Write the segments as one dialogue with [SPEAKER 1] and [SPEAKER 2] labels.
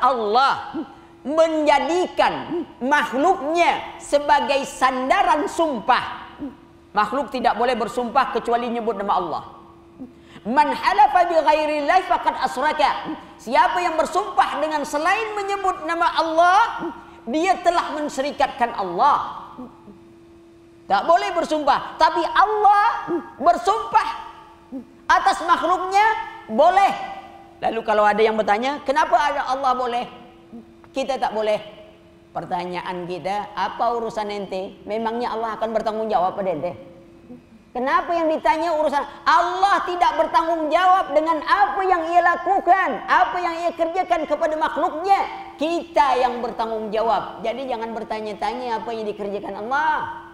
[SPEAKER 1] Allah menjadikan makhluknya sebagai sandaran sumpah. Makhluk tidak boleh bersumpah kecuali nyebut nama Allah. Man halafa bi ghairillahi faqad asyraka. Siapa yang bersumpah dengan selain menyebut nama Allah, dia telah mensyirikatkan Allah. Tak boleh bersumpah, tapi Allah bersumpah atas makhluknya boleh. Lalu kalau ada yang bertanya, kenapa ada Allah boleh, kita tak boleh? Pertanyaan kita, apa urusan ente? Memangnya Allah akan bertanggung jawab pada ente? Kenapa yang ditanya urusan Allah? Tidak bertanggung jawab dengan apa yang ia lakukan, apa yang ia kerjakan kepada makhluknya. Kita yang bertanggung jawab. Jadi jangan bertanya-tanya apa yang dikerjakan Allah.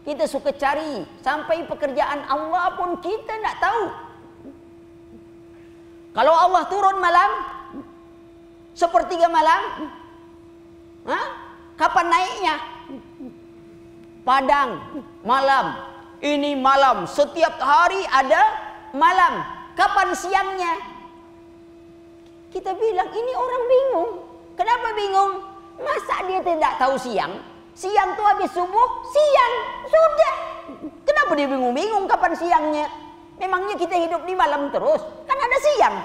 [SPEAKER 1] Kita suka cari, sampai pekerjaan Allah pun kita tidak tahu. Kalau Allah turun malam, sepertiga malam, kapan naiknya? Padang, malam, ini malam, setiap hari ada malam. Kapan siangnya? Kita bilang ini orang bingung. Kenapa bingung? Masa dia tidak tahu siang? Siang tuh habis subuh, siang sudah. Kenapa dia bingung-bingung kapan siangnya? Memangnya kita hidup di malam terus? Kan ada siang.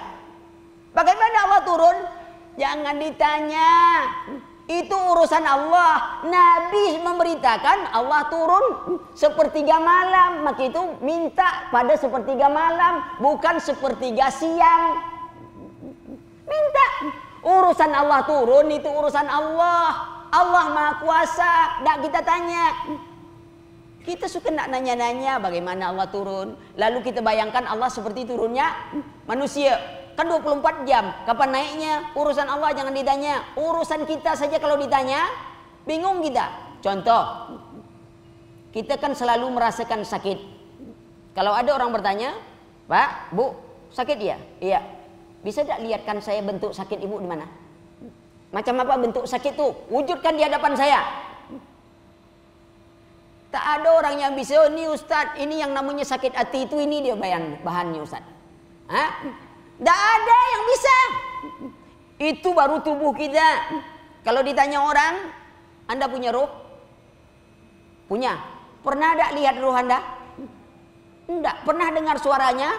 [SPEAKER 1] Bagaimana Allah turun? Jangan ditanya. Itu urusan Allah. Nabi memberitakan Allah turun sepertiga malam. Maka itu minta pada sepertiga malam, bukan sepertiga siang. Minta. Urusan Allah turun itu urusan Allah. Allah Maha Kuasa. Tak kita tanya. Kita suka nak nanya-nanya bagaimana Allah turun. Lalu kita bayangkan Allah seperti turunnya manusia. Kan 24 jam. Kapan naiknya? Urusan Allah jangan ditanya. Urusan kita saja kalau ditanya, bingung kita. Contoh, kita kan selalu merasakan sakit. Kalau ada orang bertanya, Pak, Bu, sakit ya? Iya. Bisa tak lihatkan saya bentuk sakit ibu di mana? Macam apa bentuk sakit tuh? Wujudkan di hadapan saya. Tak ada orang yang bisa, oh, ini Ustadz, ini yang namanya sakit hati itu, ini dia bahannya Ustadz. Tak ada yang bisa. Itu baru tubuh kita. Kalau ditanya orang, Anda punya roh? Punya. Pernah tak lihat roh Anda? Tidak. Pernah dengar suaranya?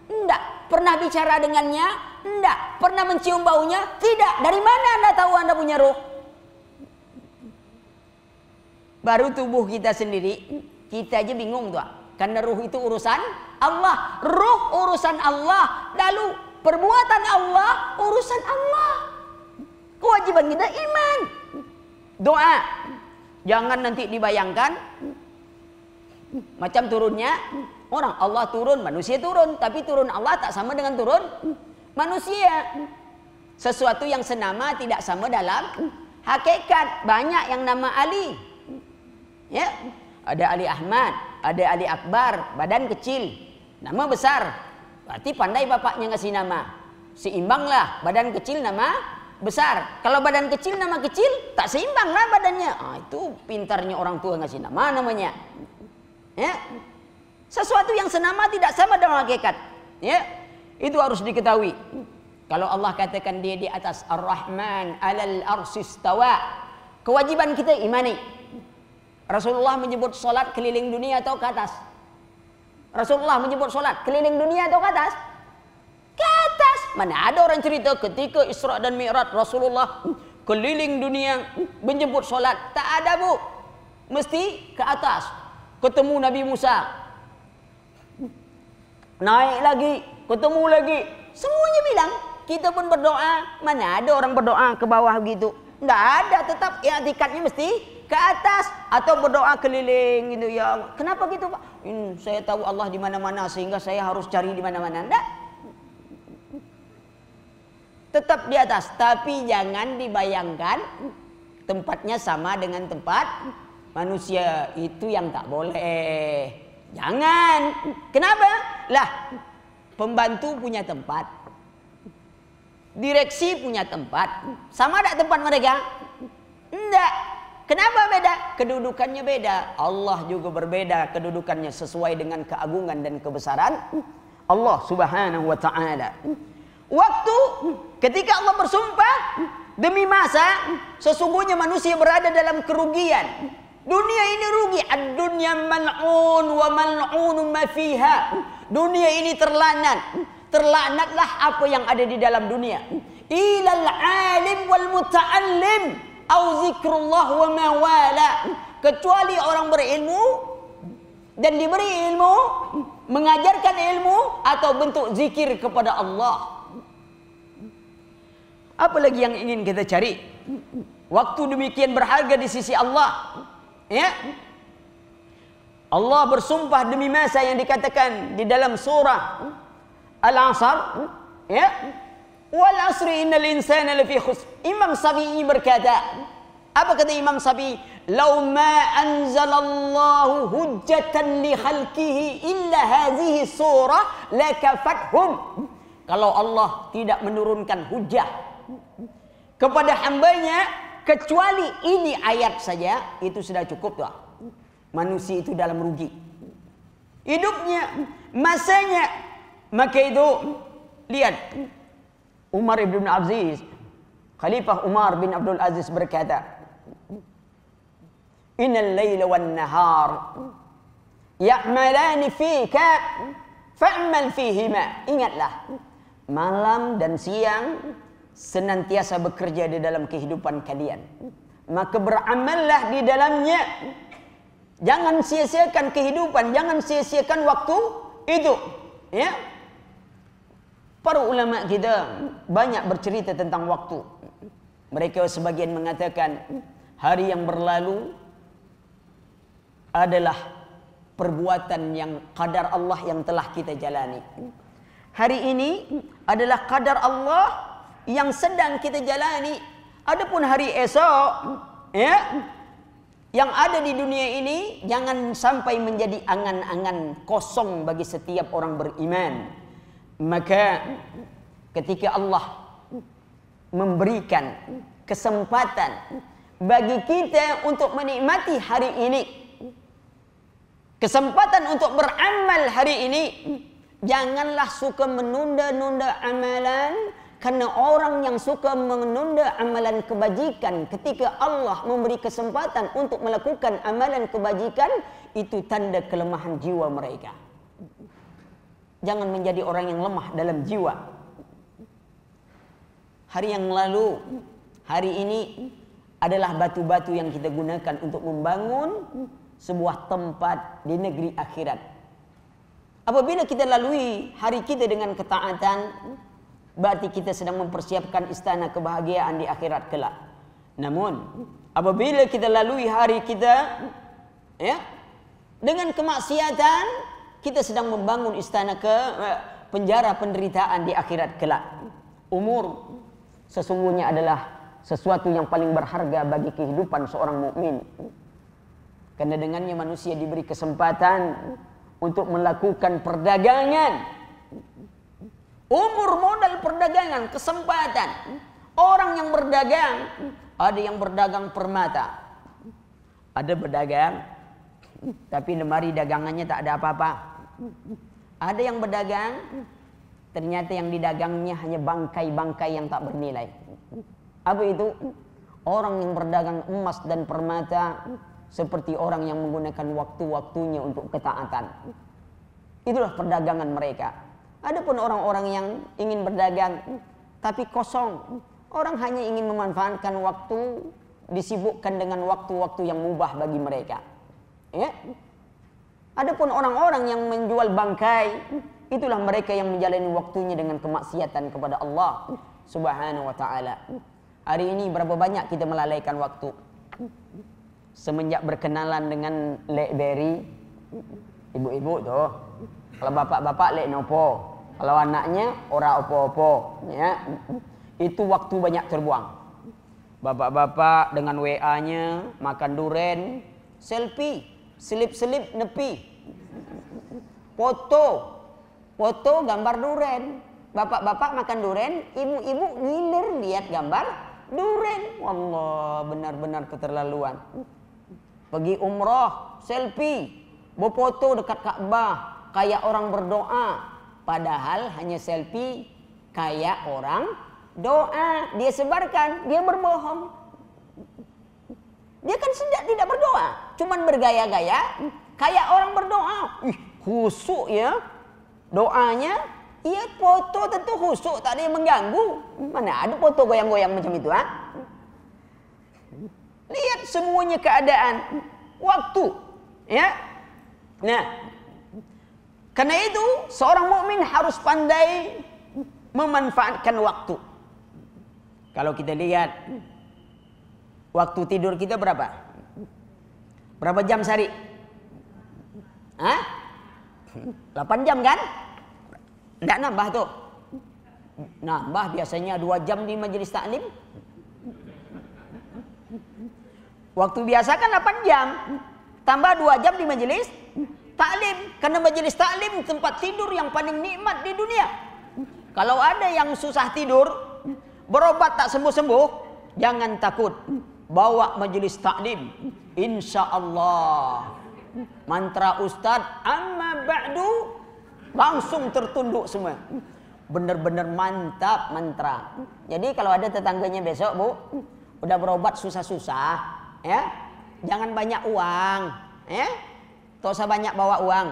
[SPEAKER 1] Tidak. Pernah bicara dengannya? Tidak. Pernah mencium baunya? Tidak. Dari mana Anda tahu Anda punya roh? Baru tubuh kita sendiri, kita aja bingung tuh. Karena ruh itu urusan Allah. Ruh urusan Allah. Lalu perbuatan Allah urusan Allah. Kewajiban kita iman. Doa. Jangan nanti dibayangkan macam turunnya orang. Allah turun, manusia turun. Tapi turun Allah tak sama dengan turun manusia. Sesuatu yang senama tidak sama dalam hakikat. Banyak yang nama Ali. Ya, ada Ali Ahmad, ada Ali Akbar, badan kecil, nama besar. Berarti pandai bapaknya ngasih nama. Seimbanglah, badan kecil nama besar. Kalau badan kecil nama kecil, tak seimbanglah badannya. Itu pintarnya orang tua ngasih nama namanya. Ya. Sesuatu yang senama tidak sama dalam hakikat. Ya. Itu harus diketahui. Kalau Allah katakan dia di atas Ar-Rahman 'alal arsy istawa, kewajiban kita imani. Rasulullah menyebut solat keliling dunia atau ke atas? Rasulullah menyebut solat keliling dunia atau ke atas? Ke atas. Mana ada orang cerita ketika Isra dan Mi'raj Rasulullah keliling dunia menjemput solat? Tak ada, Bu. Mesti ke atas. Ketemu Nabi Musa. Naik lagi, ketemu lagi. Semuanya bilang, kita pun berdoa. Mana ada orang berdoa ke bawah gitu? Tidak ada, tetap ya tikatnya mesti ke atas atau berdoa keliling gitu ya. Kenapa gitu, Pak? Saya tahu Allah di mana-mana sehingga saya harus cari di mana-mana. Enggak. Tetap di atas, tapi jangan dibayangkan tempatnya sama dengan tempat manusia. Itu yang tak boleh. Jangan. Kenapa? Lah, pembantu punya tempat. Direksi punya tempat. Sama tak tempat mereka? Enggak. Kenapa beda? Kedudukannya beda. Allah juga berbeda kedudukannya sesuai dengan keagungan dan kebesaran Allah Subhanahu wa ta'ala. waktu ketika Allah bersumpah demi masa, sesungguhnya manusia berada dalam kerugian. Dunia ini rugi. Ad-dunya mal'un wa mal'unun ma fiha. Dunia ini terlaknat. Terlaknatlah apa yang ada di dalam dunia. Ilal alim wal muta'allim au zikrullah wa ma wala. Kecuali orang berilmu dan diberi ilmu, mengajarkan ilmu atau bentuk zikir kepada Allah. Apa lagi yang ingin kita cari? Waktu demikian berharga di sisi Allah. Ya, Allah bersumpah demi masa yang dikatakan di dalam surah Al-Asr, ya, wal asri innal insana lafi khusr. Imam Syafi'i berkata, apa kata Imam Syafi'i? Law ma anzalallahu hujjatan li khalqihi illa hadhihi surah lakafathum. Kalau Allah tidak menurunkan hujah kepada hambanya kecuali ini ayat saja, itu sudah cukup tuh. Manusia itu dalam rugi. Hidupnya, masanya. Maka itu, lihat. Umar ibn Aziz, Khalifah Umar bin Abdul Aziz berkata, Innal layla wan nahar ya'malani fika fa'mal fihima. Ingatlah, malam dan siang senantiasa bekerja di dalam kehidupan kalian, maka beramallah di dalamnya. Jangan sia-siakan kehidupan, jangan sia-siakan waktu itu. Ya, para ulama kita banyak bercerita tentang waktu. Mereka sebagian mengatakan hari yang berlalu adalah perbuatan yang qadar Allah yang telah kita jalani. Hari ini adalah qadar Allah yang sedang kita jalani. Adapun hari esok, ya, yang ada di dunia ini jangan sampai menjadi angan-angan kosong bagi setiap orang beriman. Maka ketika Allah memberikan kesempatan bagi kita untuk menikmati hari ini, kesempatan untuk beramal hari ini, janganlah suka menunda-nunda amalan. Karena orang yang suka menunda amalan kebajikan ketika Allah memberi kesempatan untuk melakukan amalan kebajikan, itu tanda kelemahan jiwa mereka. Jangan menjadi orang yang lemah dalam jiwa. Hari yang lalu, hari ini adalah batu-batu yang kita gunakan untuk membangun sebuah tempat di negeri akhirat. Apabila kita lalui hari kita dengan ketaatan, berarti kita sedang mempersiapkan istana kebahagiaan di akhirat kelak. Namun apabila kita lalui hari kita, ya, dengan kemaksiatan, kita sedang membangun istana penjara penderitaan di akhirat kelak. Umur sesungguhnya adalah sesuatu yang paling berharga bagi kehidupan seorang mukmin. Karena dengannya manusia diberi kesempatan untuk melakukan perdagangan. Umur modal perdagangan, kesempatan. Orang yang berdagang, ada yang berdagang permata, ada berdagang tapi lemari dagangannya tak ada apa-apa. Ada yang berdagang, ternyata yang didagangnya hanya bangkai-bangkai yang tak bernilai. Apa itu? Orang yang berdagang emas dan permata seperti orang yang menggunakan waktu-waktunya untuk ketaatan. Itulah perdagangan mereka. Adapun orang-orang yang ingin berdagang tapi kosong, orang hanya ingin memanfaatkan waktu, disibukkan dengan waktu-waktu yang mubah bagi mereka. Ya. Adapun orang-orang yang menjual bangkai, itulah mereka yang menjalani waktunya dengan kemaksiatan kepada Allah Subhanahu wa taala. Hari ini berapa banyak kita melalaikan waktu? Semenjak berkenalan dengan BlackBerry, ibu-ibu tuh, kalau bapak-bapak lek nopo, kalau anaknya ora opo-opo, ya. Itu waktu banyak terbuang. Bapak-bapak dengan WA-nya makan duren, selfie, selip-selip nepi. Foto gambar duren. Bapak-bapak makan duren, ibu-ibu ngiler lihat gambar duren. Wallah, benar-benar keterlaluan. Pergi umroh, selfie, berfoto dekat Ka'bah kayak orang berdoa, padahal hanya selfie kayak orang doa, dia sebarkan, dia berbohong. Dia kan tidak berdoa, cuman bergaya-gaya kayak orang berdoa. Khusyuk ya doanya. Iya, foto tentu khusyuk, tak ada yang mengganggu. Mana ada foto goyang-goyang macam itu, ha? Lihat semuanya keadaan, waktu, ya. Nah, karena itu seorang mukmin harus pandai memanfaatkan waktu. Kalau kita lihat waktu tidur kita berapa? Berapa jam sehari? Hah? 8 jam kan? Tidak nambah tuh. Nambah biasanya 2 jam di majelis taklim. Waktu biasa kan 8 jam. Tambah 2 jam di majelis taklim. Karena majelis taklim tempat tidur yang paling nikmat di dunia. Kalau ada yang susah tidur, berobat tak sembuh-sembuh, jangan takut. Bawa majelis taklim. Insya Allah. Mantra Ustadz, amma ba'du, langsung tertunduk semua. Benar-benar mantap mantra. Jadi kalau ada tetangganya besok, Bu, udah berobat susah-susah, ya, jangan banyak uang, ya, tak usah banyak bawa uang.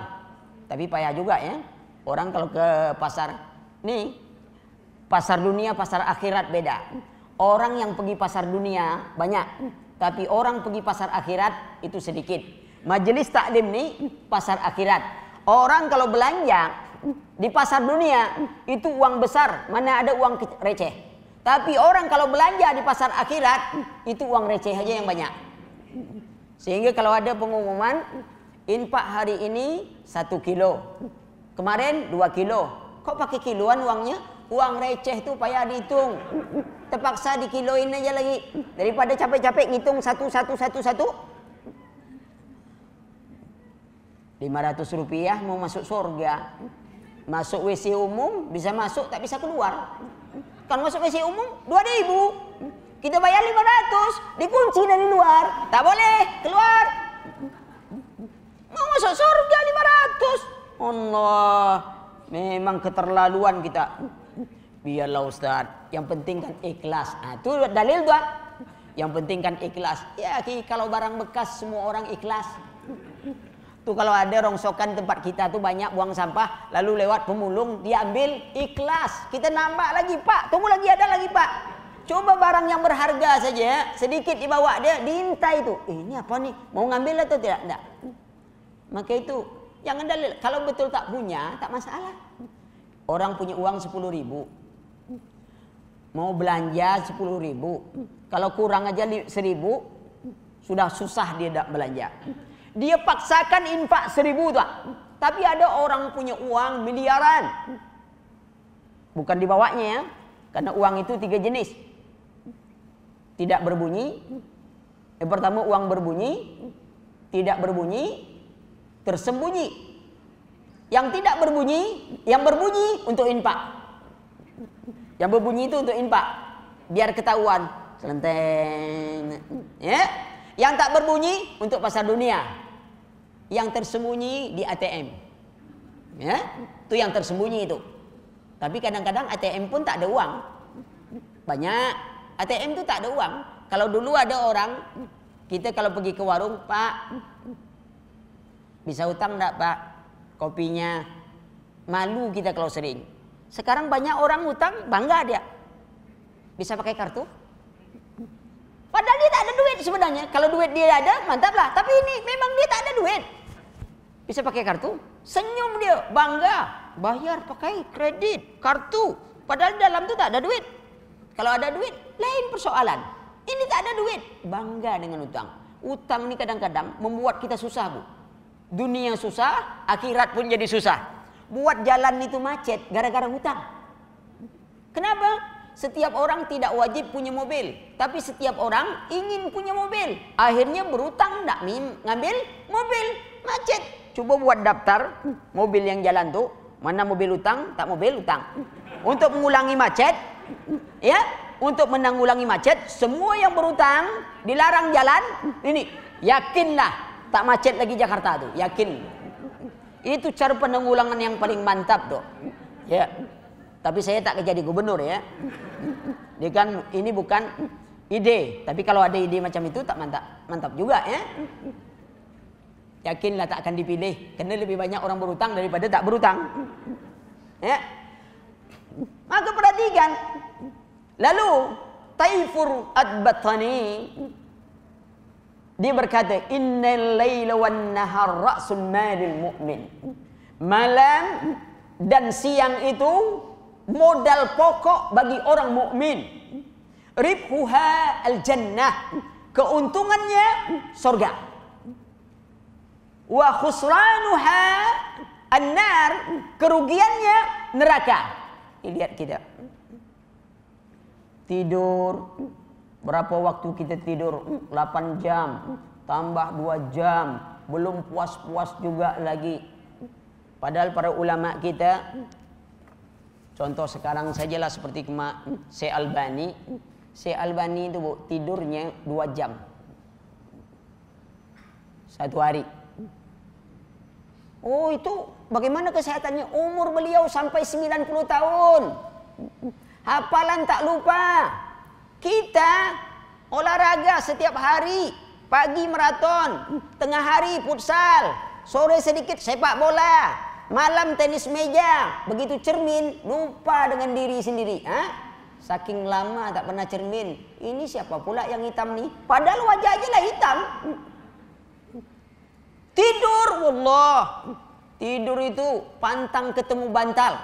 [SPEAKER 1] Tapi payah juga ya. Orang kalau ke pasar, nih, pasar dunia, pasar akhirat beda. Orang yang pergi pasar dunia banyak, tapi orang pergi pasar akhirat itu sedikit. Majelis taklim nih pasar akhirat. Orang kalau belanja di pasar dunia itu uang besar, mana ada uang receh. Tapi orang kalau belanja di pasar akhirat itu uang receh aja yang banyak. Sehingga kalau ada pengumuman infak hari ini 1 kilo, kemarin 2 kilo, kok pakai kiloan uangnya? Uang receh itu payah dihitung, terpaksa dikiloin aja lagi daripada capek-capek ngitung satu. 500 rupiah mau masuk surga. Masuk WC umum bisa masuk tak bisa keluar. Kan masuk WC umum 2.000, kita bayar 500, dikunci dari luar, tak boleh keluar. Mau masuk surga 500. Allah, memang keterlaluan kita. Biarlah Ustaz, yang penting kan ikhlas. Nah, itu dalil tuh. Yang penting kan ikhlas. Ya, kalau barang bekas semua orang ikhlas. Tuh kalau ada rongsokan tempat kita tuh banyak buang sampah, lalu lewat pemulung dia ambil, ikhlas. Kita nambah lagi, Pak. Tunggu lagi, ada lagi, Pak. Coba barang yang berharga saja sedikit dibawa dia, diintai itu. Ini apa nih? Mau ngambil atau tidak? Enggak. Maka itu jangan dalil. Kalau betul tak punya, tak masalah. Orang punya uang 10.000. Mau belanja 10.000. Kalau kurang aja 1.000, sudah susah dia tak belanja. Dia paksakan infak 1.000 tuh. Tapi ada orang punya uang miliaran. Bukan dibawanya ya. Karena uang itu 3 jenis. Tidak berbunyi. Yang pertama uang berbunyi. Tidak berbunyi. Tersembunyi. Yang tidak berbunyi. Yang berbunyi untuk infak. Yang berbunyi itu untuk infak. Biar ketahuan. Selenteng. Ya. Yang tak berbunyi untuk pasar dunia. Yang tersembunyi di ATM, ya, itu yang tersembunyi itu. Tapi kadang-kadang ATM pun tak ada uang. Banyak ATM itu tak ada uang. Kalau dulu ada orang, kita kalau pergi ke warung, Pak, bisa utang enggak Pak? Kopinya. Malu kita kalau sering. Sekarang banyak orang utang, bangga dia. Bisa pakai kartu. Padahal dia tak ada duit sebenarnya. Kalau duit dia ada, mantap lah. Tapi ini memang dia tak ada duit. Bisa pakai kartu. Senyum dia, bangga. Bayar pakai kredit, kartu. Padahal dalam itu tak ada duit. Kalau ada duit, lain persoalan. Ini tak ada duit. Bangga dengan utang. Utang ini kadang-kadang membuat kita susah, Bu. Dunia susah, akhirat pun jadi susah. Buat jalan itu macet gara-gara hutang. Kenapa? Setiap orang tidak wajib punya mobil, tapi setiap orang ingin punya mobil. Akhirnya berutang, tidak ngambil mobil, macet. Coba buat daftar mobil yang jalan tuh, mana mobil utang, tak mobil utang. Untuk mengulangi macet, ya, untuk menanggulangi macet, semua yang berutang dilarang jalan. Ini yakinlah tak macet lagi Jakarta tuh, yakin. Itu cara penanggulangan yang paling mantap tuh. Ya. Tapi saya tak jadi gubernur ya. Dia kan ini bukan ide, tapi kalau ada ide macam itu tak mantap juga ya. Yakinlah tak akan dipilih, karena lebih banyak orang berutang daripada tak berutang. Ya. Maka perhatikan. Lalu Taifur Ad-Battani dia berkata, innal laila wan nahar ra'sul malil mu'min. Malam dan siang itu modal pokok bagi orang mukmin. Ribhuha al-jannah, keuntungannya surga. Wa khusranuha an-nar, kerugiannya neraka. Lihat kita tidur, berapa waktu kita tidur? 8 jam tambah 2 jam, belum puas-puas juga lagi. Padahal para ulama kita, contoh sekarang sajalah seperti Syekh Albani. Syekh Albani itu tidurnya 2 jam satu hari. Oh, itu bagaimana kesehatannya? Umur beliau sampai 90 tahun. Hafalan tak lupa. Kita olahraga setiap hari. Pagi maraton, tengah hari futsal, sore sedikit sepak bola, malam tenis meja. Begitu cermin, lupa dengan diri sendiri. Saking lama tak pernah cermin. Ini siapa pula yang hitam nih? Padahal wajahnya lah hitam. Tidur, wallah. Tidur itu pantang ketemu bantal.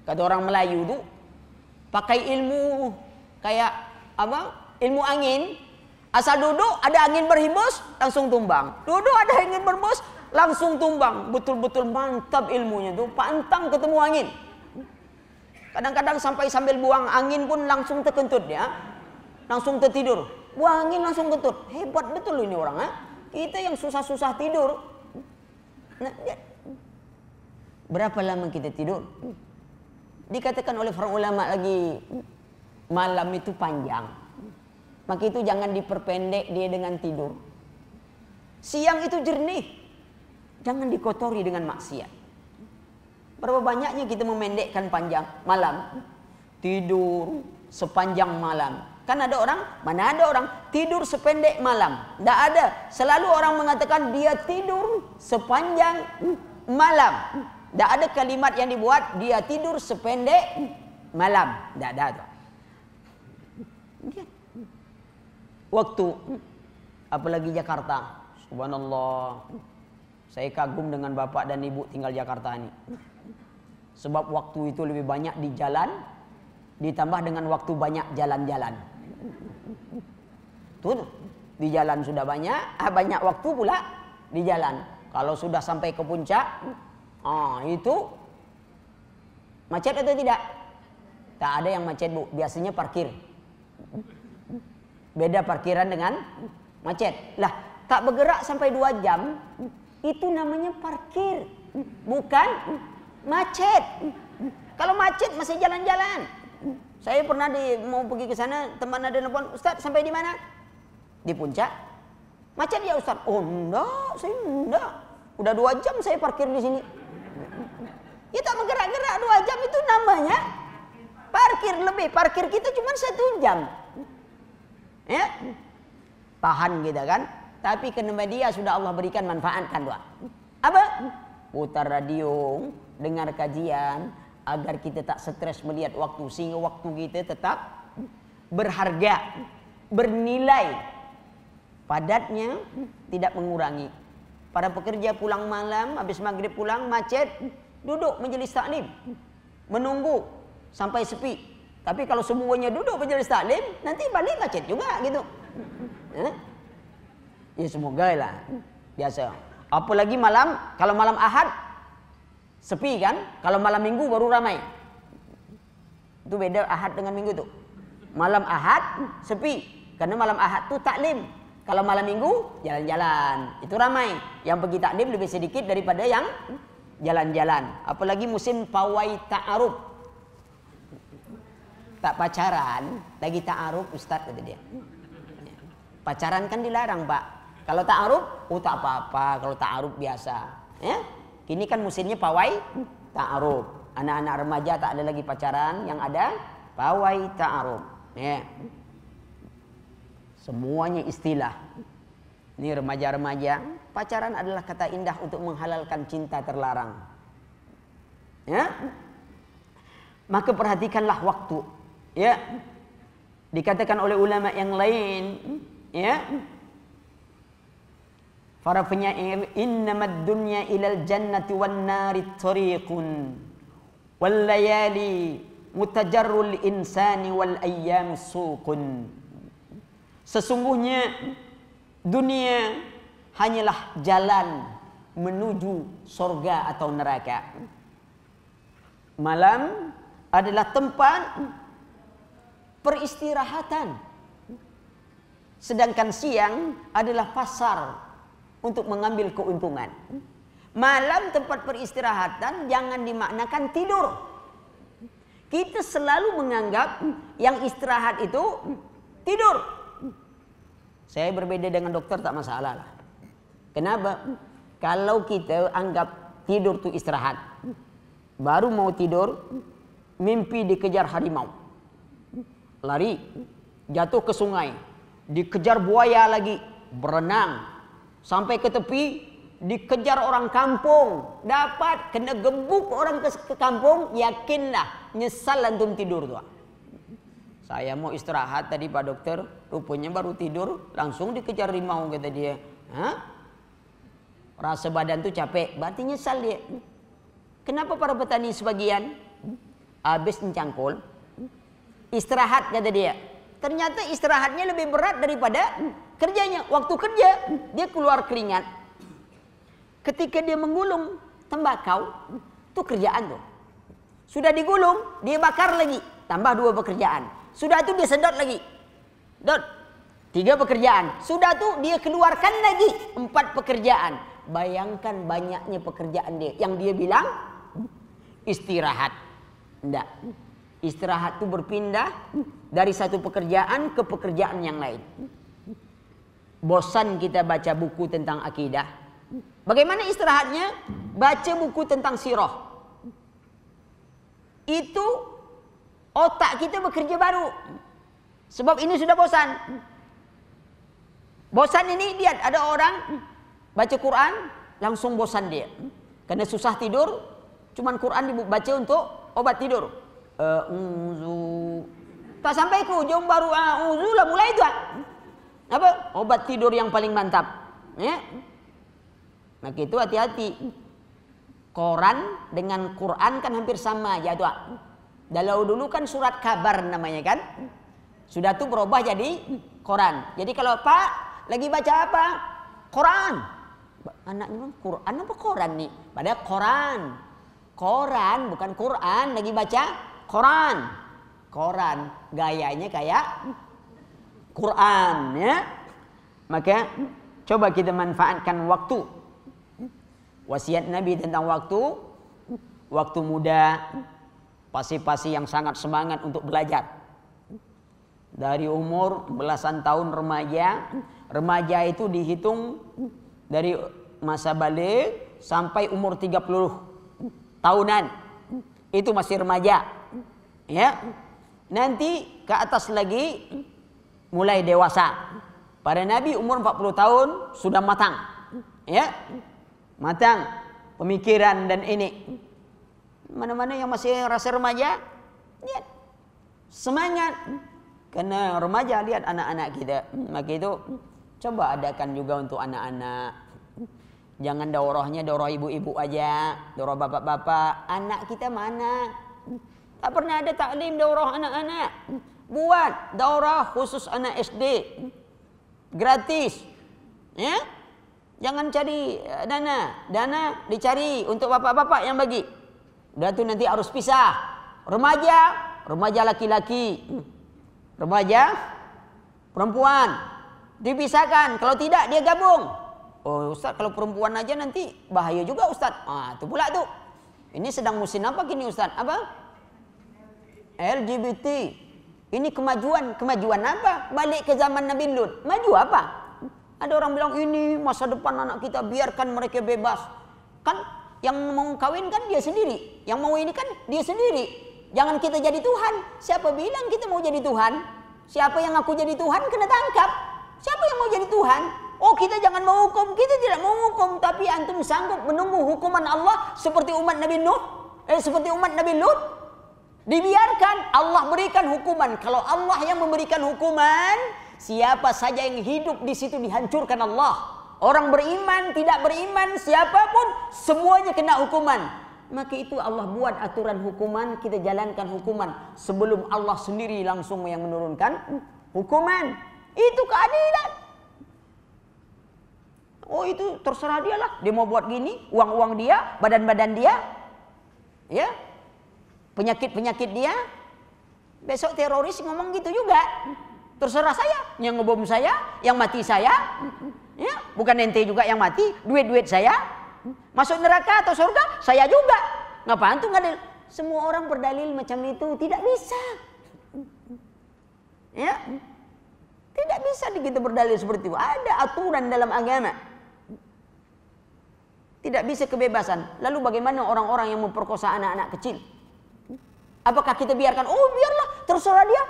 [SPEAKER 1] Kata orang Melayu tuh, pakai ilmu kayak apa? Ilmu angin. Asal duduk ada angin berhembus langsung tumbang. Duduk ada angin berhembus langsung tumbang. Betul-betul mantap ilmunya tuh, pantang ketemu angin. Kadang-kadang sambil buang angin pun langsung terkentut ya. Langsung tertidur. Buang angin langsung kentut. Hebat betul ini orang ha? Kita yang susah-susah tidur. Nah, berapa lama kita tidur? Dikatakan oleh para ulama lagi, malam itu panjang. Maka itu jangan diperpendek dia dengan tidur. Siang itu jernih, jangan dikotori dengan maksiat. Berapa banyaknya kita memendekkan panjang malam, tidur sepanjang malam. Kan ada orang, mana ada orang tidur sependek malam? Tidak ada. Selalu orang mengatakan dia tidur sepanjang malam. Tidak ada kalimat yang dibuat dia tidur sependek malam. Tidak ada. Waktu, apalagi Jakarta, subhanallah, saya kagum dengan bapak dan ibu tinggal Jakarta ini. Sebab waktu itu lebih banyak di jalan, ditambah dengan waktu banyak jalan-jalan. Tuh, di jalan sudah banyak waktu pula di jalan. Kalau sudah sampai ke puncak, itu macet atau tidak? Tak ada yang macet bu, biasanya parkir. Beda parkiran dengan macet. Lah, tak bergerak sampai 2 jam, itu namanya parkir, bukan macet. Kalau macet masih jalan-jalan. Saya pernah mau pergi ke sana, teman ada nelfon, Ustaz sampai di mana? Di puncak. Macet ya Ustaz? Oh enggak, saya enggak. Udah 2 jam saya parkir di sini. Ya tak bergerak-gerak 2 jam itu namanya parkir lebih. Parkir kita cuma 1 jam. Ya, tahan kita kan. Tapi karena dia sudah Allah berikan manfaat kan doa. Apa? Putar radio, dengar kajian, agar kita tak stres melihat waktu, sehingga waktu kita tetap berharga, bernilai, padatnya tidak mengurangi. Para pekerja pulang malam, habis maghrib pulang macet, duduk majelis taklim, menunggu sampai sepi. Tapi kalau semuanya duduk majelis taklim, nanti balik macet juga gitu. Ya semoga lah biasa. Apalagi malam, kalau malam Ahad sepi kan, kalau malam Minggu baru ramai. Itu beda Ahad dengan Minggu tuh. Malam Ahad sepi, karena malam Ahad tuh taklim. Kalau malam Minggu jalan-jalan, itu ramai. Yang pergi taklim lebih sedikit daripada yang jalan-jalan. Apalagi musim pawai ta'aruf. Tak pacaran, lagi ta'aruf Ustaz kata dia. Pacaran kan dilarang Pak. Kalau ta'aruf, tak apa-apa. Kalau ta'aruf biasa. Ya? Kini kan musimnya pawai ta'aruf. Anak-anak remaja tak ada lagi pacaran, yang ada pawai ta'aruf. Ya. Semuanya istilah. Ini remaja-remaja, pacaran adalah kata indah untuk menghalalkan cinta terlarang. Ya. Maka perhatikanlah waktu. Ya. Dikatakan oleh ulama yang lain, ya. Para penyair, innamad dunya ilal jannati wan nari tariqun wal layali mutajarrul insani wal ayyam suqun. Sesungguhnya dunia hanyalah jalan menuju surga atau neraka. Malam adalah tempat peristirahatan. Sedangkan siang adalah pasar untuk mengambil keuntungan. Malam tempat peristirahatan jangan dimaknakan tidur. Kita selalu menganggap yang istirahat itu tidur. Saya berbeda dengan dokter, tak masalah lah. Kenapa? Kalau kita anggap tidur itu istirahat, baru mau tidur, mimpi dikejar harimau, lari, jatuh ke sungai, dikejar buaya lagi, berenang, sampai ke tepi, dikejar orang kampung, dapat kena gebuk orang ke kampung, yakinlah nyesal antum tidur tuh. Saya mau istirahat tadi Pak Dokter, rupanya baru tidur langsung dikejar harimau, kata dia. Hah? Rasa badan tuh capek, berarti nyesal dia. Kenapa para petani sebagian habis mencangkul istirahat, kata dia. Ternyata istirahatnya lebih berat daripada kerjanya. Waktu kerja dia keluar keringat. Ketika dia menggulung tembakau, itu kerjaan tuh. Sudah digulung, dia bakar lagi, tambah 2 pekerjaan. Sudah itu dia sedot lagi, 3 pekerjaan. Sudah tuh dia keluarkan lagi 4 pekerjaan. Bayangkan banyaknya pekerjaan dia. Yang dia bilang istirahat. Enggak. Istirahat itu berpindah dari satu pekerjaan ke pekerjaan yang lain. Bosan kita baca buku tentang akidah. Bagaimana istirahatnya? Baca buku tentang sirah. Itu otak kita bekerja baru. Sebab ini sudah bosan. Bosan ini, lihat ada orang baca Quran langsung bosan dia. Karena susah tidur, cuman Quran dibaca untuk obat tidur. Tak sampai ke ujung baru lah mulai itu. Apa? Obat tidur yang paling mantap. Ya. Maka itu hati-hati. Quran dengan Quran kan hampir sama aja tuh. Dalau dulu kan surat kabar namanya kan. Sudah tuh berubah jadi Quran. Jadi kalau Pak lagi baca apa? Quran. Anaknya bilang Quran apa Quran nih? Padahal Quran. Quran bukan Quran, lagi baca Quran. Quran gayanya kayak Quran ya. Maka coba kita manfaatkan waktu. Wasiat Nabi tentang waktu muda, pasi-pasi yang sangat semangat untuk belajar. Dari umur belasan tahun remaja itu dihitung dari masa balik sampai umur 30 tahunan. Itu masih remaja. Ya. Nanti ke atas lagi mulai dewasa. Pada Nabi umur 40 tahun sudah matang. Ya. Matang pemikiran dan ini. Mana-mana yang masih rasa remaja, lihat semangat. Karena remaja, lihat anak-anak kita. Maka itu coba adakan juga untuk anak-anak. Jangan daurahnya daurah ibu-ibu aja, daurah bapak-bapak. Anak kita mana? Tak pernah ada taklim daurah anak-anak. Buat daurah khusus anak SD. Gratis. Ya? Jangan cari dana dicari untuk bapak-bapak yang bagi. Udah tuh nanti harus pisah. Remaja laki-laki. Remaja perempuan. Dipisahkan. Kalau tidak dia gabung. Oh Ustaz, kalau perempuan aja nanti bahaya juga Ustaz. Ah, itu pula tuh. Ini sedang musim apa gini Ustaz? Apa? LGBT. Ini kemajuan apa? Balik ke zaman Nabi Lut. Maju apa? Ada orang bilang ini masa depan anak kita, biarkan mereka bebas. Kan Yang mau kawinkan dia sendiri. Yang mau ini kan dia sendiri. Jangan kita jadi Tuhan. Siapa bilang kita mau jadi Tuhan? Siapa yang ngaku jadi Tuhan kena tangkap. Siapa yang mau jadi Tuhan? Oh, kita jangan menghukum. Kita tidak menghukum. Tapi antum sanggup menunggu hukuman Allah seperti umat Nabi Nuh? Seperti umat Nabi Lut? Dibiarkan Allah berikan hukuman. Kalau Allah yang memberikan hukuman, siapa saja yang hidup di situ dihancurkan Allah. Orang beriman, tidak beriman, siapapun semuanya kena hukuman. Maka itu Allah buat aturan hukuman, kita jalankan hukuman sebelum Allah sendiri langsung yang menurunkan hukuman. Itu keadilan. Oh, itu terserah dia lah. Dia mau buat gini, uang-uang dia, badan-badan dia. Ya. Penyakit-penyakit dia. Besok teroris ngomong gitu juga. Terserah saya, yang ngebom saya, yang mati saya. Ya, bukan ente juga yang mati, duit-duit saya. Masuk neraka atau surga, saya juga. Ngapain tuh ngadil? Semua orang berdalil macam itu, tidak bisa. Ya, tidak bisa kita berdalil seperti itu. Ada aturan dalam agama. Tidak bisa kebebasan. Lalu bagaimana orang-orang yang memperkosa anak-anak kecil? Apakah kita biarkan? Oh, biarlah, terserah dia.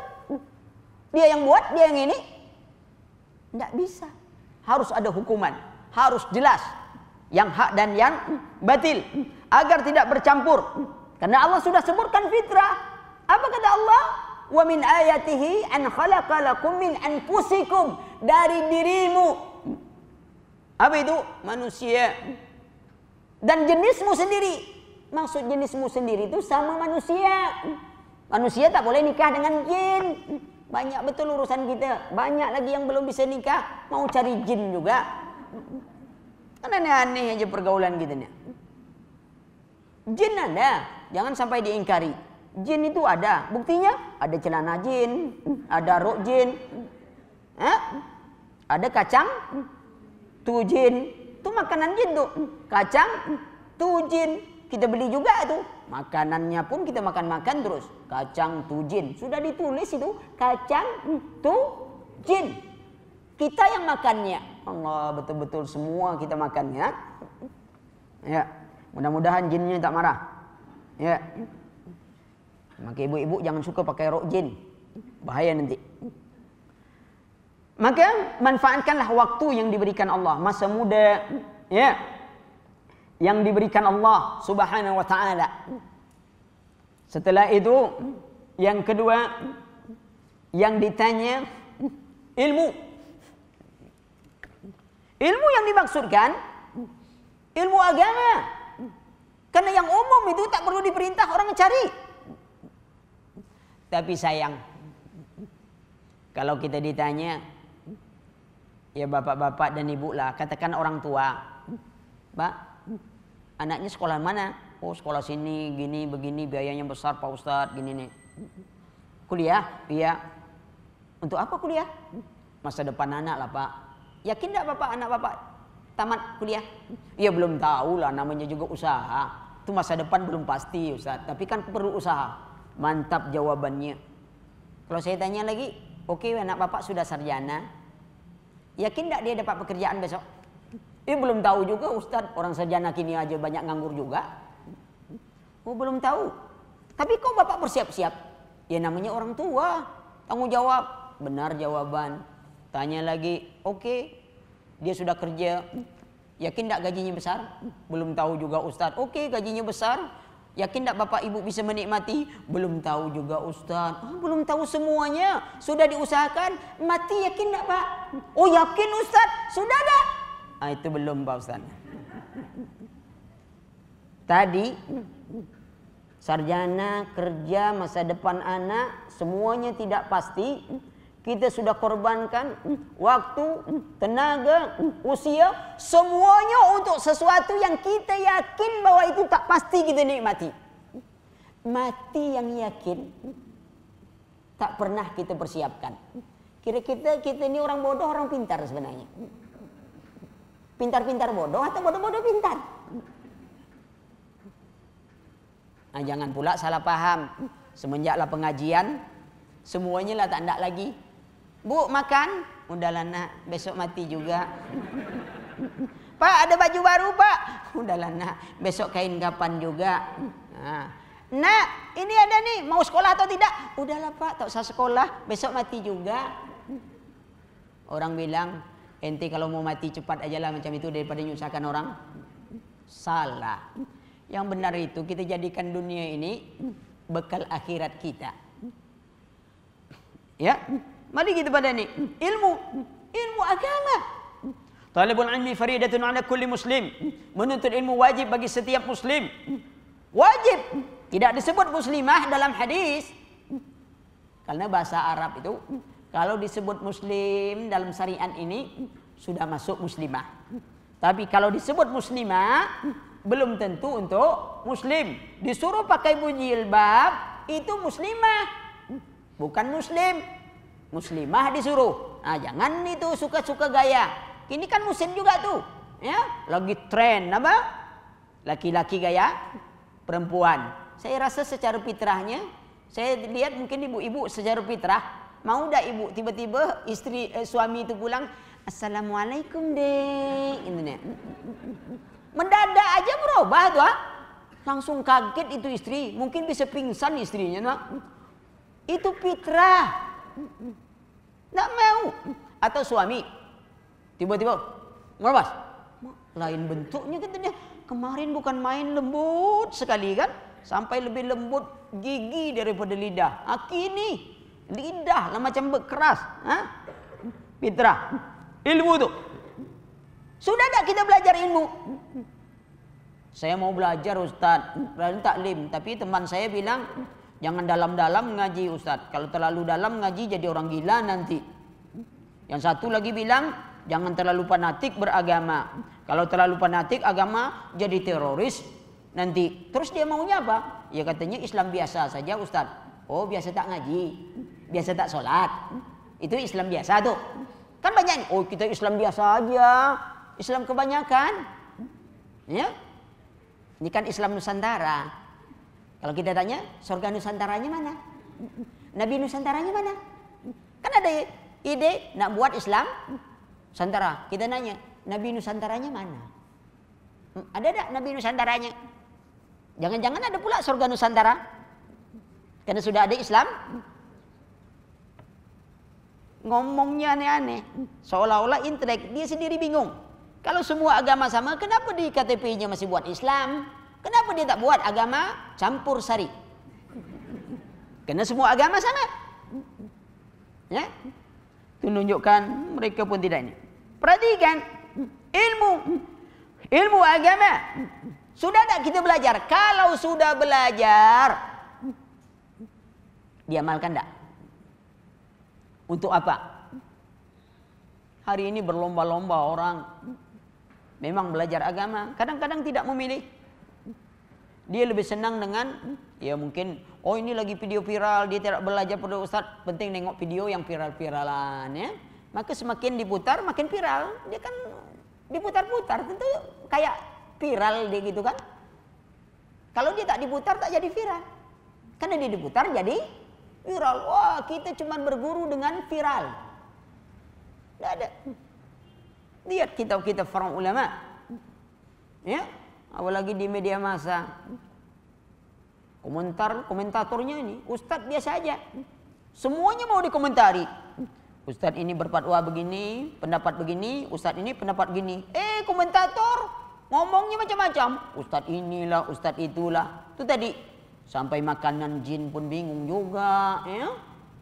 [SPEAKER 1] Dia yang buat, dia yang ini. Tidak bisa. Harus ada hukuman, harus jelas yang hak dan yang batil agar tidak bercampur. Karena Allah sudah sebutkan fitrah. Apa kata Allah? Wa min ayatihi an khalaqa lakum min anfusikum, dari dirimu. Apa itu? Manusia. Dan jenismu sendiri. Maksud jenismu sendiri itu sama manusia. Manusia tak boleh nikah dengan jin. Banyak betul urusan kita. Banyak lagi yang belum bisa nikah. Mau cari jin juga. Kan aneh-aneh aja pergaulan kita nih. Jin ada. Jangan sampai diingkari. Jin itu ada. Buktinya ada celana jin. Ada rok jin. Ada kacang. Tuh jin. Itu makanan jin tuh. Kacang. Tuh jin. Kita beli juga tuh. Makanannya pun kita makan-makan terus. Kacang tujin. Sudah ditulis itu. Kacang tujin. Kita yang makannya. Allah, betul-betul semua kita makannya. Ya. Mudah-mudahan jinnya tak marah. Ya. Maka ibu-ibu jangan suka pakai rok jin. Bahaya nanti. Maka manfaatkanlah waktu yang diberikan Allah. Masa muda. Ya. Yang diberikan Allah Subhanahu wa ta'ala. Setelah itu yang kedua yang ditanya ilmu. Ilmu yang dimaksudkan ilmu agama. Karena yang umum itu tak perlu diperintah orang cari. Tapi sayang, kalau kita ditanya, ya bapak-bapak dan ibu lah, katakan orang tua, Pak, anaknya sekolah mana? Oh, sekolah sini, gini, begini, biayanya besar Pak Ustadz, gini nih. Kuliah? Iya. Untuk apa kuliah? Masa depan anak lah Pak. Yakin enggak Bapak anak Bapak tamat kuliah? Ya belum tahu lah, namanya juga usaha. Itu masa depan belum pasti Ustadz, tapi kan perlu usaha. Mantap jawabannya. Kalau saya tanya lagi, oke, anak Bapak sudah sarjana. Yakin enggak dia dapat pekerjaan besok? Belum tahu juga Ustadz, orang sarjana kini aja banyak nganggur juga. Oh, belum tahu. Tapi kok Bapak bersiap-siap? Ya namanya orang tua, tanggung jawab. Benar jawaban. Tanya lagi, oke, dia sudah kerja. Yakin enggak gajinya besar? Belum tahu juga Ustadz. Oke, gajinya besar. Yakin enggak Bapak Ibu bisa menikmati? Belum tahu juga Ustadz. Belum tahu semuanya. Sudah diusahakan. Mati yakin enggak Pak? Oh yakin Ustadz. Sudah dah. Itu belum Pak Ustadz. Tadi sarjana, kerja, masa depan anak, semuanya tidak pasti. Kita sudah korbankan waktu, tenaga, usia, semuanya untuk sesuatu yang kita yakin bahwa itu tak pasti kita nikmati. Mati yang yakin tak pernah kita persiapkan. Kira-kira kita ini orang bodoh, orang pintar sebenarnya. Pintar-pintar bodoh atau bodoh-bodoh pintar? Nah, jangan pula salah paham. Semenjaklah pengajian, semuanya lah tak ndak lagi. Bu, makan. Udahlah nak, besok mati juga. Pak, ada baju baru, Pak. Udahlah, Nak. Besok kain kapan juga. Nak, ini ada nih. Mau sekolah atau tidak? Udahlah, Pak. Tak usah sekolah. Besok mati juga. Orang bilang, ente kalau mau mati cepat aja lah macam itu daripada nyusahkan orang. Salah. Yang benar itu kita jadikan dunia ini bekal akhirat kita. Ya, mari kita pada nih ilmu agama. Talabul ilmi faridatun ala kulli muslim. Menuntut ilmu wajib bagi setiap muslim. Wajib. Tidak disebut muslimah dalam hadis. Karena bahasa Arab itu kalau disebut muslim dalam syariat ini sudah masuk muslimah. Tapi kalau disebut muslimah belum tentu untuk muslim. Disuruh pakai jilbab itu muslimah. Bukan muslim. Muslimah disuruh. Nah, jangan itu suka-suka gaya. Ini kan musim juga tuh, ya, lagi tren apa? Laki-laki gaya perempuan. Saya rasa secara fitrahnya, saya lihat mungkin ibu-ibu secara fitrah mau dah ibu tiba-tiba suami itu pulang, assalamualaikum dek, ini nih. Mendadak aja berubah tuh, langsung kaget itu istri, mungkin bisa pingsan istrinya, nah. Itu fitrah, nggak mau. Atau suami tiba-tiba mas, lain bentuknya katanya. Kemarin bukan main lembut sekali kan, sampai lebih lembut gigi daripada lidah. Kini lidah lah macam berkeras. Fitrah, ilmu tuh. Sudah tak kita belajar ilmu? Saya mau belajar Ustaz, belajar taklim, tapi teman saya bilang jangan dalam-dalam ngaji Ustaz. Kalau terlalu dalam ngaji jadi orang gila nanti. Yang satu lagi bilang jangan terlalu fanatik beragama. Kalau terlalu fanatik agama jadi teroris nanti. Terus dia maunya apa? Ya katanya Islam biasa saja Ustaz. Oh, biasa tak ngaji, biasa tak sholat. Itu Islam biasa tuh. Kan banyak. Oh, kita Islam biasa aja. Islam kebanyakan. Ya. Ini kan Islam Nusantara. Kalau kita tanya, surga Nusantaranya mana? Nabi Nusantaranya mana? Kan ada ide nak buat Islam Nusantara. Kita nanya, Nabi Nusantaranya mana? Ada tak Nabi Nusantaranya? Jangan-jangan ada pula surga Nusantara? Karena sudah ada Islam. Ngomongnya aneh-aneh. Seolah-olah intelek. Dia sendiri bingung. Kalau semua agama sama, kenapa di KTP-nya masih buat Islam? Kenapa dia tak buat agama campur sari? Karena semua agama sama. Ya? Itu menunjukkan mereka pun tidak ini. Perhatikan ilmu agama. Sudah tak kita belajar? Kalau sudah belajar, diamalkan tak? Untuk apa? Hari ini berlomba-lomba orang memang belajar agama. Kadang-kadang tidak memilih. Dia lebih senang dengan, ya mungkin, oh ini lagi video viral, dia tidak belajar pada Ustaz, penting nengok video yang viral-viralan ya. Maka semakin diputar makin viral. Dia kan diputar-putar tentu kayak viral dia gitu kan. Kalau dia tak diputar tak jadi viral. Karena dia diputar jadi viral. Wah, kita cuma berguru dengan viral. Tidak ada. Lihat kitab-kitab para ulama. Ya, apalagi di media massa. Komentatornya ini Ustadz biasa aja. Semuanya mau dikomentari. Ustadz ini berfatwa begini, pendapat begini, Ustadz ini pendapat begini. Komentator ngomongnya macam-macam. Ustadz inilah, Ustadz itulah. Itu tadi sampai makanan jin pun bingung juga, ya.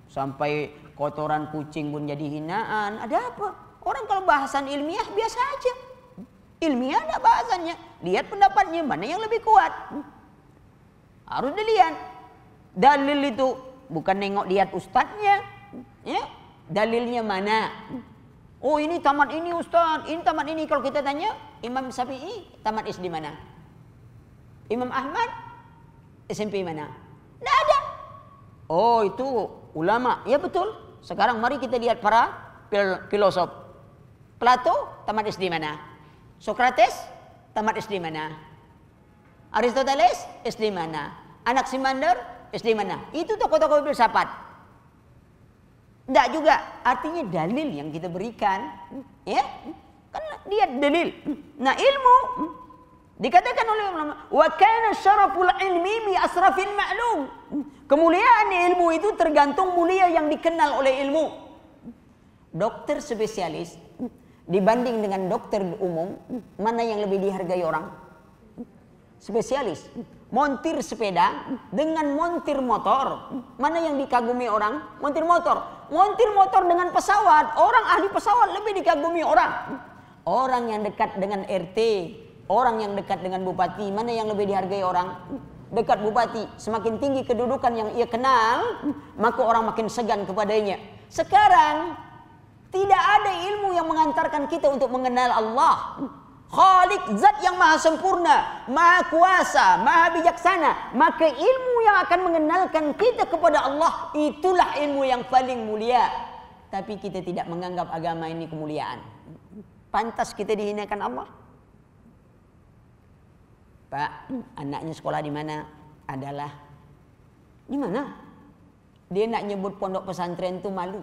[SPEAKER 1] Sampai kotoran kucing pun jadi hinaan. Ada apa? Orang kalau bahasan ilmiah biasa aja. Ilmiah ada bahasannya. Lihat pendapatnya mana yang lebih kuat. Harus dilihat. Dalil itu bukan nengok lihat ustadznya, ya. Dalilnya mana? Oh ini tamat ini ustaz, ini tamat ini. Kalau kita tanya Imam Syafi'i tamat SD mana? Imam Ahmad SMP mana? Tidak ada. Oh itu ulama, ya betul. Sekarang mari kita lihat para filosof. Plato tamat SD mana? Socrates tamat SD mana? Aristoteles SD mana? Anaximander SD mana? Itu tokoh-tokoh filsafat. Tidak juga, artinya dalil yang kita berikan, ya. Kan lihat dalil. Nah, ilmu dikatakan oleh ulama, wa kana syaraful ilmi bi asrafil ma'lum. Kemuliaan ilmu itu tergantung mulia yang dikenal oleh ilmu. Dokter spesialis dibanding dengan dokter umum, mana yang lebih dihargai orang? Spesialis. Montir sepeda dengan montir motor, mana yang dikagumi orang? Montir motor. Montir motor dengan pesawat, orang ahli pesawat lebih dikagumi orang. Orang yang dekat dengan RT, orang yang dekat dengan bupati, mana yang lebih dihargai orang? Dekat bupati. Semakin tinggi kedudukan yang ia kenal, maka orang makin segan kepadanya. Sekarang tidak ada ilmu yang mengantarkan kita untuk mengenal Allah. Khalik, zat yang maha sempurna, maha kuasa, maha bijaksana. Maka ilmu yang akan mengenalkan kita kepada Allah, itulah ilmu yang paling mulia. Tapi kita tidak menganggap agama ini kemuliaan. Pantas kita dihinakan Allah? Pak, anaknya sekolah di mana? Adalah di mana? Dia nak nyebut pondok pesantren itu malu.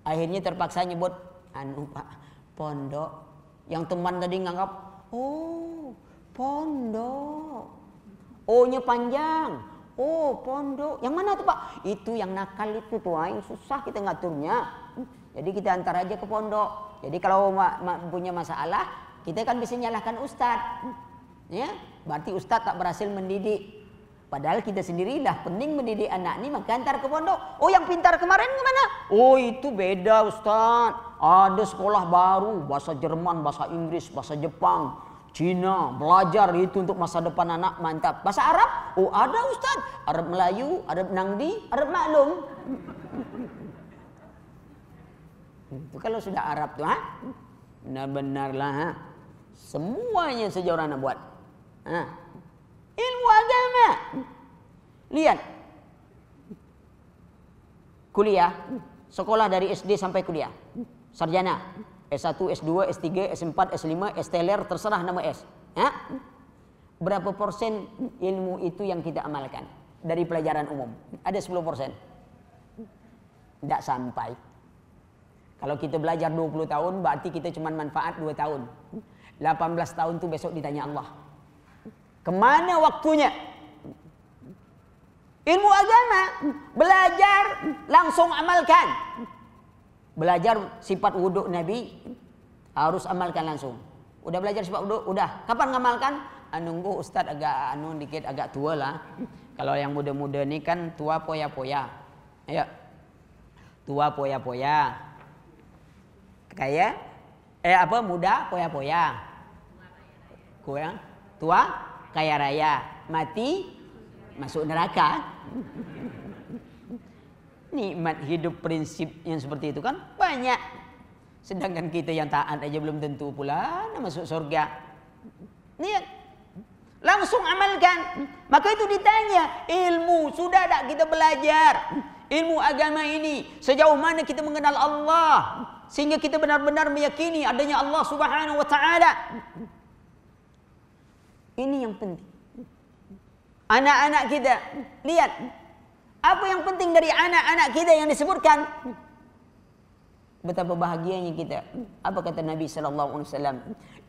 [SPEAKER 1] Akhirnya terpaksa nyebut Pak, pondok. Yang teman tadi nganggap, oh pondok, O-nya panjang, oh pondok. Yang mana tuh Pak? Itu yang nakal itu tuh, yang susah kita ngaturnya. Jadi kita antar aja ke pondok. Jadi kalau punya masalah, kita kan bisa nyalahkan ustadz. Ya, berarti ustadz tak berhasil mendidik. Padahal kita sendirilah pening mendidik anak ini, maka antar ke pondok. Oh, yang pintar kemarin kemana? Oh, itu beda Ustaz. Ada sekolah baru, bahasa Jerman, bahasa Inggris, bahasa Jepang, Cina. Belajar itu untuk masa depan anak, mantap. Bahasa Arab? Oh, ada Ustaz. Arab Melayu, Arab Nangdi, Arab Maklum. Itu kalau sudah Arab tuh, ha? Benar-benarlah, ha? Semuanya saja orang nak buat. Ha? Ilmu agama. Lihat. Kuliah, sekolah dari SD sampai kuliah. Sarjana, S1, S2, S3, S4, S5, S-teler, terserah nama S. Ya? Berapa persen ilmu itu yang kita amalkan dari pelajaran umum? Ada 10%. Tidak sampai. Kalau kita belajar 20 tahun, berarti kita cuma manfaat 2 tahun. 18 tahun itu besok ditanya Allah. Kemana waktunya? Ilmu agama, belajar langsung amalkan. Belajar sifat wudhu Nabi, harus amalkan langsung. Udah belajar sifat wudhu, udah. Kapan ngamalkan? Nunggu Ustadz agak dikit agak tua lah. Kalau yang muda-muda ini kan tua poya-poya. Ayo. Tua poya-poya. Kayak muda poya-poya. Tua kaya raya, mati masuk neraka. Nikmat hidup prinsip yang seperti itu kan banyak. Sedangkan kita yang taat aja belum tentu pula masuk surga. Niat langsung amalkan. Maka itu ditanya, ilmu sudah tak kita belajar? Ilmu agama ini sejauh mana kita mengenal Allah sehingga kita benar-benar meyakini adanya Allah Subhanahu wa taala. Ini yang penting. Anak-anak kita, lihat apa yang penting dari anak-anak kita yang disebutkan. Betapa bahagianya kita. Apa kata Nabi sallallahu alaihi wasallam?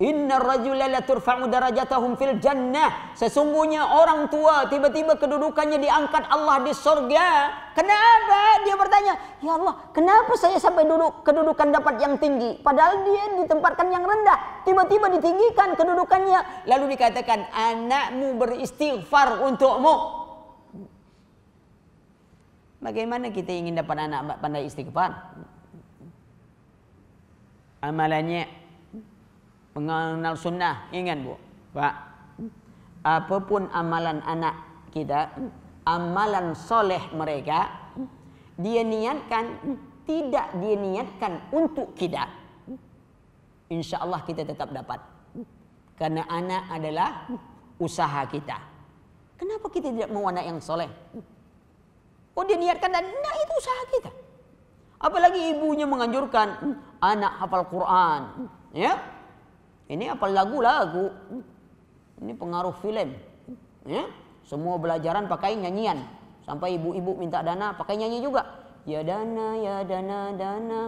[SPEAKER 1] Innar rajula la turfa'u darajatahum fil jannah. Sesungguhnya orang tua tiba-tiba kedudukannya diangkat Allah di surga. Kenapa? Dia bertanya, "Ya Allah, kenapa saya sampai kedudukan dapat yang tinggi? Padahal dia ditempatkan yang rendah. Tiba-tiba ditinggikan kedudukannya." Lalu dikatakan, "Anakmu beristighfar untukmu." Bagaimana kita ingin dapat anak pandai istighfar? Amalannya mengenal sunnah. Ingat Bu, Pak, apapun amalan anak kita, amalan soleh mereka, dia niatkan, tidak dia niatkan untuk kita, insya Allah kita tetap dapat. Karena anak adalah usaha kita. Kenapa kita tidak mau anak yang soleh? Oh, dia niatkan dan nah, itu usaha kita. Apalagi ibunya menganjurkan anak hafal Quran, ya. Ini hafal lagu-lagu. Ini pengaruh film, ya. Semua belajaran pakai nyanyian. Sampai ibu-ibu minta dana pakai nyanyi juga. Ya dana, dana.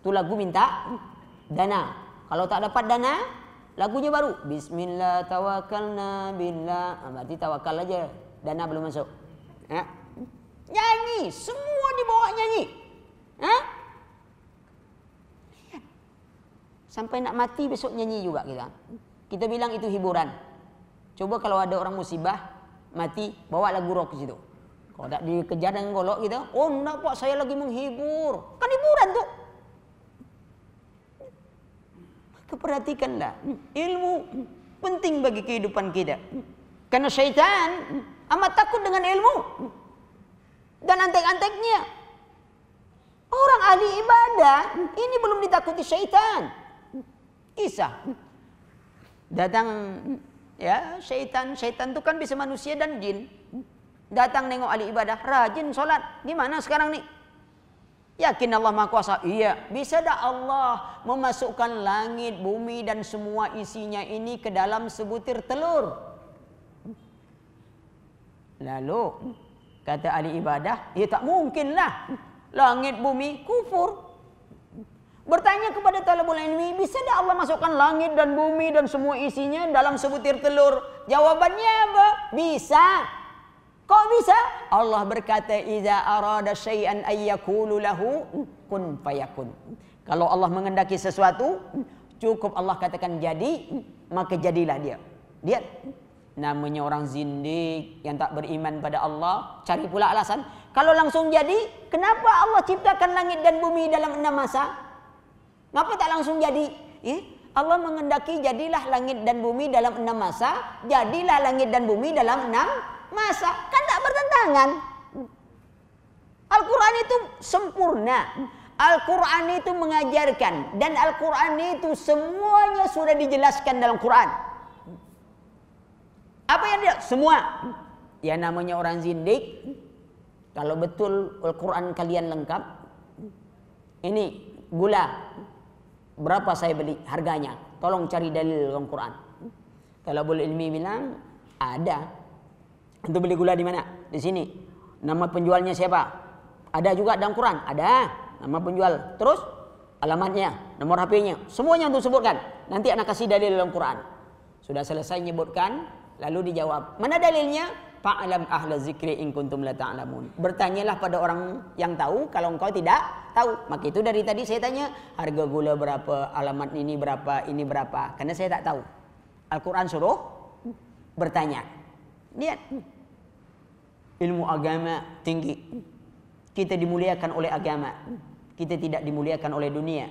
[SPEAKER 1] Itu lagu minta Dana. Kalau tak dapat dana, lagunya baru. Bismillah tawakkalna billah. Berarti tawakal aja. Dana belum masuk. Ya. Nyanyi, semua dibawa nyanyi. Hah? Sampai nak mati besok nyanyi juga kita. Kita bilang itu hiburan. Coba kalau ada orang musibah mati, bawa lagu rock ke situ. Kalau tak dikejar dengan golok gitu, oh enggak pak, saya lagi menghibur. Kan hiburan tuh. Perhatikanlah, ilmu penting bagi kehidupan kita. Karena syaitan amat takut dengan ilmu dan antek-anteknya. Orang ahli ibadah ini belum ditakuti syaitan. Kisah datang ya syaitan itu kan bisa manusia dan jin. Datang nengok ahli ibadah, rajin sholat. Gimana sekarang nih? Yakin Allah Maha Kuasa? Iya. Bisa dah Allah memasukkan langit, bumi dan semua isinya ini ke dalam sebutir telur? Lalu kata ahli ibadah, ya tak mungkin lah. Langit, bumi, kufur. Bertanya kepada talabul ilmi, bisa dah Allah masukkan langit dan bumi dan semua isinya dalam sebutir telur? Jawabannya apa? Bisa. Kok bisa? Allah berkata, "Iza arada syai'an ayyakulu lahu kun fayakun." Kalau Allah mengendaki sesuatu, cukup Allah katakan jadi, maka jadilah dia. Lihat, namanya orang zindik yang tak beriman pada Allah, cari pula alasan. Kalau langsung jadi, kenapa Allah ciptakan langit dan bumi dalam 6 masa? Kenapa tak langsung jadi? Allah mengendaki jadilah langit dan bumi dalam 6 masa, jadilah langit dan bumi dalam 6 masa. Kan tak bertentangan. Al-Quran itu sempurna. Al-Quran itu mengajarkan. Dan Al-Quran itu semuanya sudah dijelaskan dalam Quran. Apa yang dia? Semua. Ya namanya orang zindik. Kalau betul Al-Quran kalian lengkap. Ini gula. Berapa saya beli harganya? Tolong cari dalil dalam Quran. Talabul ilmi bilang ada. Untuk beli gula di mana? Di sini. Nama penjualnya siapa? Ada juga dalam Quran. Ada nama penjual. Terus alamatnya, nomor HP-nya, semuanya untuk sebutkan. Nanti anak kasih dalil dalam Quran. Sudah selesai nyebutkan, lalu dijawab. Mana dalilnya? Fa'alam ahla zikri in kuntum la ta'lamun. Bertanyalah pada orang yang tahu kalau engkau tidak tahu. Maka itu dari tadi saya tanya, harga gula berapa, alamat ini berapa? Karena saya tak tahu. Al-Quran suruh bertanya. Lihat, ilmu agama tinggi. Kita dimuliakan oleh agama. Kita tidak dimuliakan oleh dunia.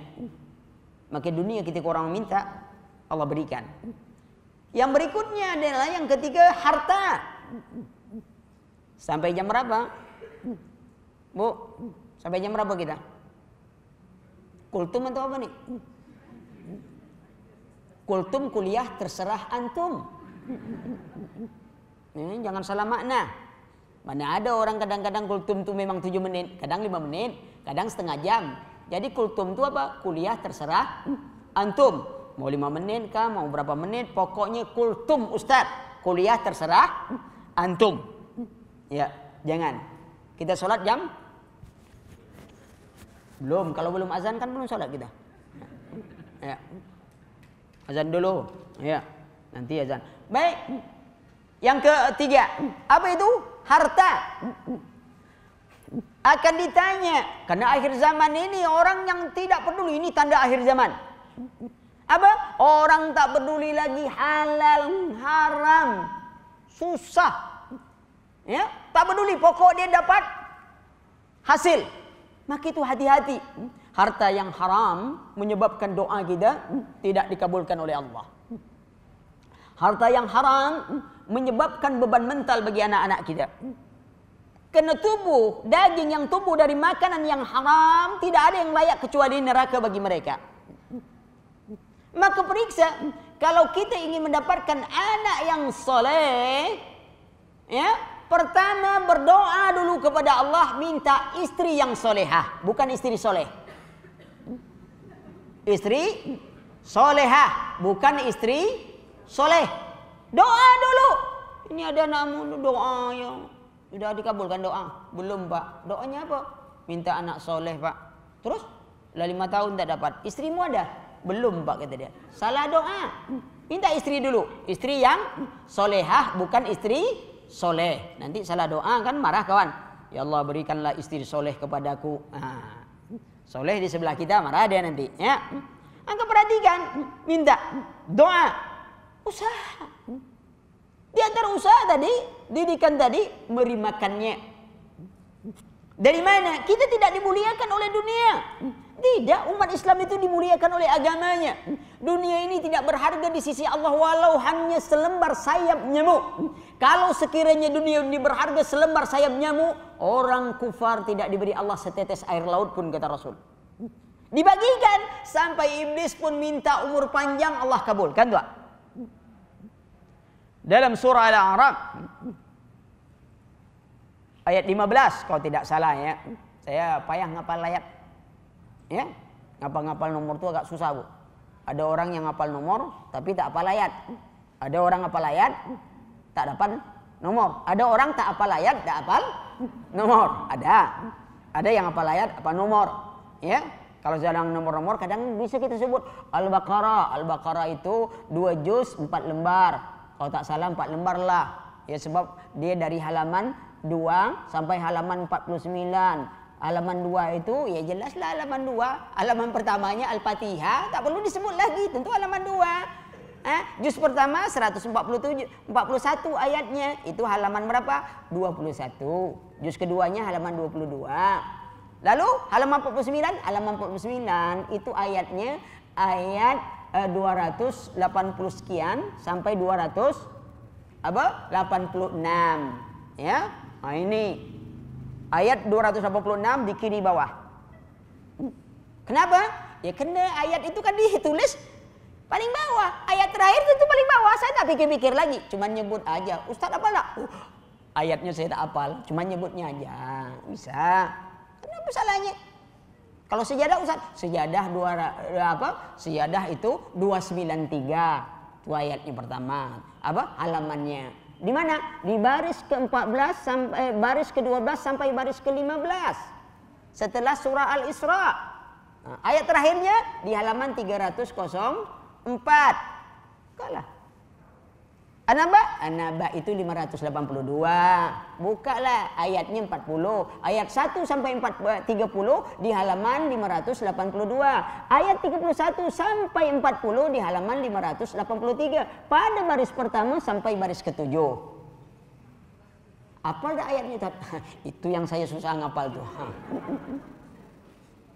[SPEAKER 1] Maka dunia ketika orang minta, Allah berikan. Yang berikutnya adalah yang ketiga, harta. Sampai jam berapa? Bu, sampai jam berapa kita? Kultum atau apa nih? Kultum kuliah terserah antum. Jangan salah makna. Mana ada orang kadang-kadang kultum itu memang 7 menit, kadang 5 menit, kadang setengah jam. Jadi kultum itu apa? Kuliah terserah antum. Mau 5 menit kah, mau berapa menit, pokoknya kultum Ustaz. Kuliah terserah antum. Ya, jangan. Kita sholat jam? Belum, kalau belum azan kan belum sholat kita. Ya. Azan dulu. Ya, nanti azan. Baik. Yang ketiga, apa itu? Harta. Akan ditanya, karena akhir zaman ini orang yang tidak peduli, ini tanda akhir zaman. Apa? Orang tak peduli lagi halal, haram, susah. Ya, tak peduli, pokok dia dapat hasil. Maka itu hati-hati. Harta yang haram menyebabkan doa kita tidak dikabulkan oleh Allah. Harta yang haram menyebabkan beban mental bagi anak-anak kita. Karena tubuh, daging yang tumbuh dari makanan yang haram, tidak ada yang layak kecuali neraka bagi mereka. Maka periksa, kalau kita ingin mendapatkan anak yang soleh, ya, pertama berdoa dulu kepada Allah, minta istri yang solehah, bukan istri soleh. Istri solehah, bukan istri soleh. Doa dulu. Ini ada namun doa yang sudah dikabulkan doa. Belum Pak. Doanya apa? Minta anak soleh Pak. Terus? Lah 5 tahun tak dapat. Istrimu ada? Belum Pak, kata dia. Salah doa. Minta istri dulu. Istri yang solehah, bukan istri soleh. Nanti salah doa kan marah kawan. Ya Allah, berikanlah istri soleh kepadaku. Soleh di sebelah kita, marah dia nanti. Ya. Angka perhatikan. Minta doa. Usaha. Di antara usaha tadi, didikan tadi, beri makannya. Dari mana? Kita tidak dimuliakan oleh dunia. Tidak, umat Islam itu dimuliakan oleh agamanya. Dunia ini tidak berharga di sisi Allah walau hanya selembar sayap nyamuk. Kalau sekiranya dunia ini berharga selembar sayap nyamuk, orang kufar tidak diberi Allah setetes air laut pun, kata Rasul. Dibagikan sampai iblis pun minta umur panjang, Allah kabulkan doa. Dalam surah Al-A'raf ayat 15 kalau tidak salah ya. Saya payah ngapal ayat. Ya, ngapal-ngapal nomor itu agak susah, Bu. Ada orang yang ngapal nomor tapi tak hafal ayat. Ada orang hafal ayat tak dapat nomor. Ada orang tak hafal ayat tak hafal nomor. Ada yang hafal ayat hafal nomor. Ya. Kalau sedang nomor-nomor kadang bisa kita sebut Al-Baqarah. Al-Baqarah itu 2 juz 4 lembar. Kalau tak salah 4 lembar lah. Ya, sebab dia dari halaman 2 sampai halaman 49. Halaman 2 itu ya jelaslah halaman 2. Halaman pertamanya Al-Fatihah, tak perlu disebut lagi, tentu halaman 2. Juz pertama 141 ayatnya, itu halaman berapa? 21. Juz keduanya halaman 22. Lalu halaman 49, itu ayatnya ayat 280 sekian sampai 286 ya. Nah, ini ayat 286 di kiri bawah. Kenapa? Ya karena ayat itu kan ditulis paling bawah. Ayat terakhir itu paling bawah. Saya tak pikir-pikir lagi, cuman nyebut aja. Ustaz apa enggak? Ayatnya saya tak hafal, cuman nyebutnya aja. Bisa. Kenapa salahnya? Kalau sejadah Ustaz, sejadah sejadah itu 293. Itu ayatnya pertama. Halamannya. Di mana? Di baris ke-14 sampai baris ke-12 sampai baris ke-15. Setelah surah Al-Isra. Nah, ayat terakhirnya di halaman 304. Kalah. An-Naba itu 582. Bukalah ayatnya 40. Ayat 1 sampai 30 di halaman 582. Ayat 31 sampai 40 di halaman 583. Pada baris pertama sampai baris ke-7. Apal dah ayatnya? Itu yang saya susah ngapal tuh.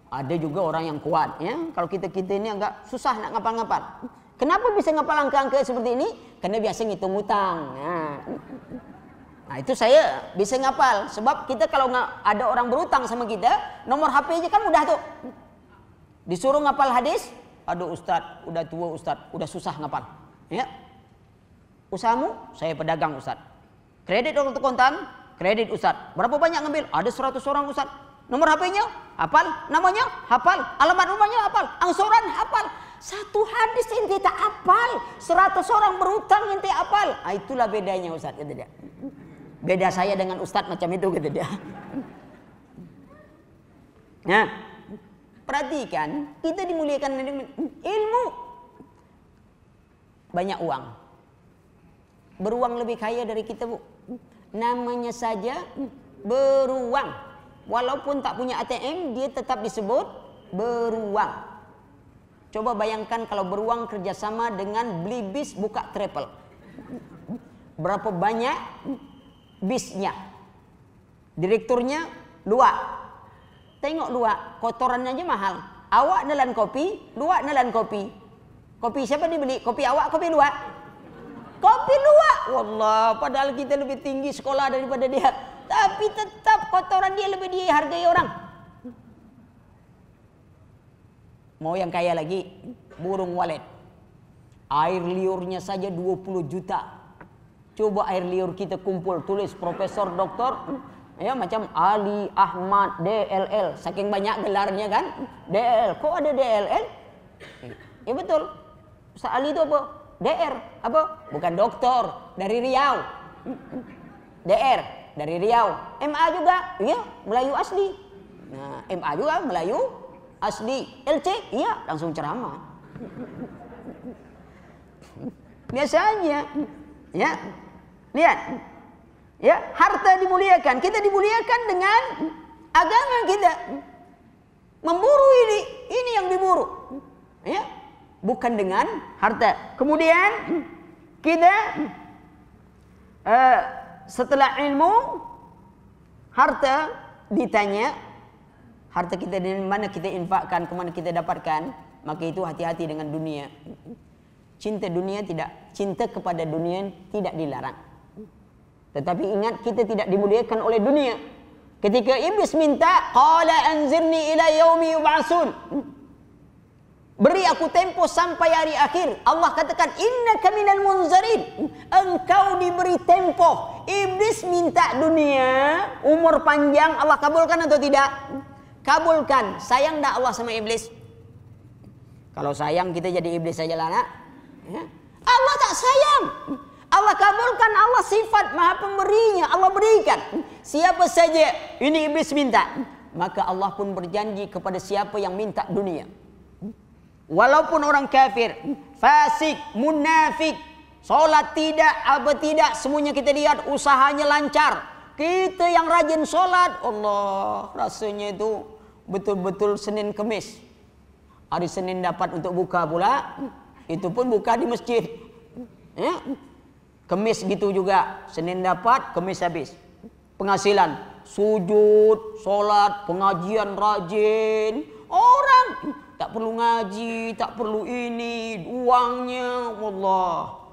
[SPEAKER 1] Ada juga orang yang kuat ya. Kalau kita ini agak susah nak ngapal-ngapal. Kenapa bisa ngapal angka-angka seperti ini? Karena biasa ngitung utang. Nah itu saya bisa ngapal. Sebab kita kalau ada orang berutang sama kita, nomor HP aja kan mudah tuh. Disuruh ngapal hadis, aduh Ustadz, udah tua Ustadz, udah susah ngapal. Ya. Usahamu, saya pedagang Ustadz. Kredit untuk kontan, kredit Ustadz. Berapa banyak ngambil? Ada 100 orang Ustadz. Nomor HP-nya, hafal. Namanya, hafal. Alamat rumahnya, hafal. Angsuran, hafal. Satu hadis ente tak hafal, 100 orang berutang ente hafal. Itulah bedanya Ustaz, kata dia. Beda saya dengan Ustaz macam itu, kata dia. Nah, perhatikan, kita dimuliakan dengan ilmu. Banyak uang. Beruang lebih kaya dari kita, Bu. Namanya saja beruang. Walaupun tak punya ATM, dia tetap disebut beruang. Coba bayangkan kalau beruang kerjasama dengan beli bis buka travel. Berapa banyak bisnya? Direkturnya luak. Tengok luak, kotorannya aja mahal. Awak nelan kopi, luak nelan kopi. Kopi siapa dibeli? Kopi awak, kopi luak? Kopi luak. Wallah, padahal kita lebih tinggi sekolah daripada dia. Tapi tetap kotoran dia lebih dihargai orang. Mau yang kaya lagi, burung walet. Air liurnya saja 20 juta. Coba air liur kita kumpul, tulis profesor, doktor, ya macam Ali Ahmad DLL. Saking banyak gelarnya kan, DL. Kok ada DLL? Ya betul. Ustaz Ali itu apa? DR. Apa? Bukan doktor, dari Riau. DR, dari Riau. MA juga, iya, Melayu asli. Nah, MA juga Melayu asli. LC, iya, langsung ceramah. Biasa aja. Ya. Lihat. Ya, harta dimuliakan. Kita dimuliakan dengan agama kita. Memburu ini yang diburu. Ya. Bukan dengan harta. Kemudian kita setelah ilmu, harta ditanya, harta kita di mana kita infakkan, ke mana kita dapatkan, maka itu hati-hati dengan dunia. Cinta dunia tidak, cinta kepada dunia tidak dilarang. Tetapi ingat, kita tidak dimuliakan oleh dunia. Ketika iblis minta, qala anzirni ila yaumi yub'atsun. Beri aku tempo sampai hari akhir. Allah katakan, innaka minal munzarin. Engkau diberi tempo. Iblis minta dunia, umur panjang, Allah kabulkan atau tidak? Kabulkan. Sayang tak Allah sama iblis? Kalau sayang, kita jadi iblis saja lah, nak. Ya. Allah tak sayang. Allah kabulkan, Allah sifat maha pemberinya, Allah berikan. Siapa saja ini iblis minta, maka Allah pun berjanji kepada siapa yang minta dunia. Walaupun orang kafir, fasik, munafik, solat tidak, apa tidak, semuanya kita lihat usahanya lancar. Kita yang rajin solat, Allah, rasanya itu betul-betul Senin Kemis. Hari Senin dapat untuk buka pula, itu pun buka di masjid. Ya. Kemis gitu juga, Senin dapat, Kemis habis. Penghasilan, sujud, solat, pengajian rajin. Orang tak perlu ngaji, tak perlu ini, uangnya, wallah.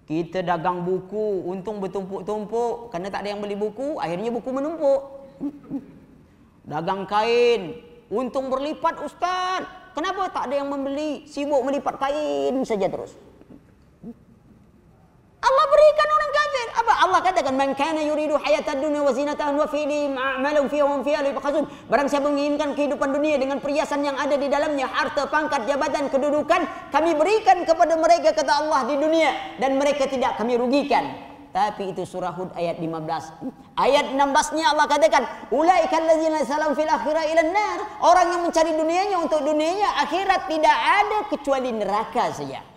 [SPEAKER 1] Kita dagang buku, untung bertumpuk-tumpuk. Karena tak ada yang beli buku, akhirnya buku menumpuk. Dagang kain, untung berlipat ustaz. Kenapa tak ada yang membeli? Sibuk melipat kain saja terus. Allah berikan orang kafir. Apa Allah katakan, man kana yuridu hayatad dunya wa zinataha wa fihi a'malun fiha wa fiha yabkhasun. Barang siapa menginginkan kehidupan dunia dengan perhiasan yang ada di dalamnya, harta, pangkat, jabatan, kedudukan, kami berikan kepada mereka, kata Allah, di dunia, dan mereka tidak kami rugikan. Tapi itu surah Hud ayat 15. Ayat 16-nya Allah katakan, ulaikal ladzina salam fil akhirah ilan nar. Orang yang mencari dunianya untuk dunianya, akhirat tidak ada kecuali neraka saja.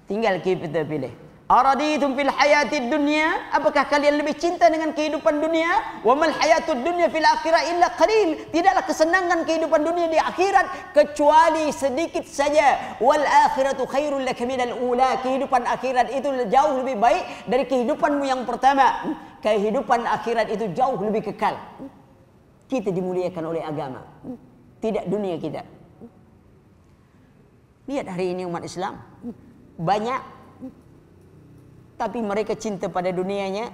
[SPEAKER 1] Tinggal kita pilih. Araditum fil hayatid dunya, apakah kalian lebih cinta dengan kehidupan dunia? Wa mal hayatud dunya fil akhirah illa qalil. Tidaklah kesenangan kehidupan dunia di akhirat kecuali sedikit saja. Wal akhiratu khairul laka minal ula. Kehidupan akhirat itu jauh lebih baik dari kehidupanmu yang pertama. Kehidupan akhirat itu jauh lebih kekal. Kita dimuliakan oleh agama, tidak dunia kita. Lihat hari ini umat Islam banyak, tapi mereka cinta pada dunianya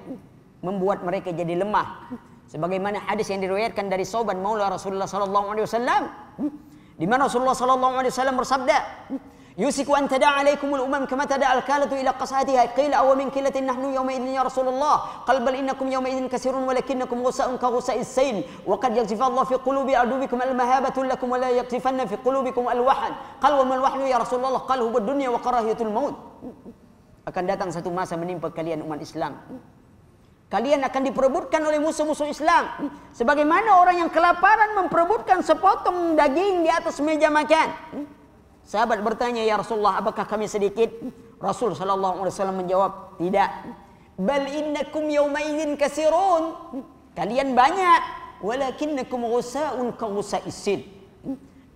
[SPEAKER 1] membuat mereka jadi lemah. Sebagaimana hadis yang diriwayatkan dari Sauban Maula Rasulullah sallallahu alaihi wasallam, di mana Rasulullah sallallahu alaihi wasallam bersabda, yusiku an tada'a alaikumul umam kama tada'a al-kalatu ila qas'atiha. Qila aw min qillatin nahnu yawma idhin ya Rasulullah. Qal bal innakum yawma idhin katsirun walakinnakum ghusa'un ka ghusa'is sayl. Wa qad yaghzifu Allah fi qulubi adubikum al-mahabatu lakum wa la yaghzifanna fi qulubikum al-wahn. Qal wa mal wahnu ya Rasulullah? Qal huwa ad-dunya wa karahiyatul maut. Akan datang satu masa menimpa kalian umat Islam. Kalian akan diperebutkan oleh musuh-musuh Islam. Sebagaimana orang yang kelaparan memperebutkan sepotong daging di atas meja makan. Sahabat bertanya, ya Rasulullah, apakah kami sedikit? Rasul sallallahu alaihi wasallam menjawab, tidak. Bal innakum yawma idzin katsirun. Kalian banyak, walakinnakum ghusa'un ka ghusa'is sil.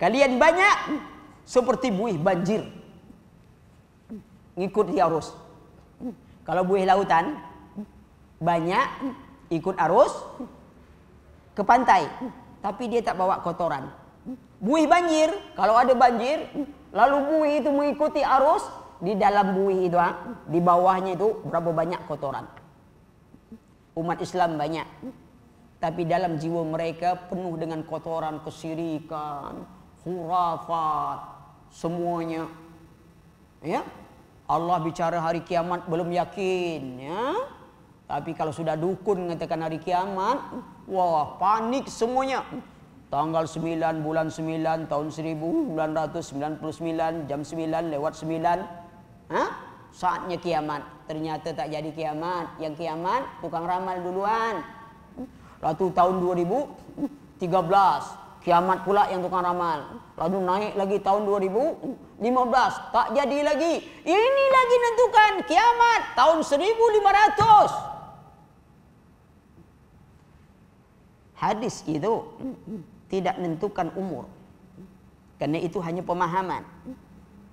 [SPEAKER 1] Kalian banyak seperti buih banjir. Ngikut arus. Kalau buih lautan banyak ikut arus ke pantai, tapi dia tak bawa kotoran. Buih banjir, kalau ada banjir, lalu buih itu mengikuti arus, di dalam buih itu, di bawahnya itu berapa banyak kotoran. Umat Islam banyak, tapi dalam jiwa mereka penuh dengan kotoran, kesyirikan, khurafat, semuanya. Ya, Allah bicara hari kiamat belum yakin, ya. Tapi kalau sudah dukun mengatakan hari kiamat, wah panik semuanya. Tanggal 9 bulan 9 tahun 1999 jam 9 lewat 9. Saatnya kiamat. Ternyata tak jadi kiamat. Yang kiamat tukang ramal duluan. Lalu tahun 2013 kiamat pula yang tukang ramal. Lalu naik lagi tahun 2015, tak jadi lagi. Ini lagi nentukan kiamat tahun 1500. Hadis itu tidak menentukan umur. Karena itu hanya pemahaman.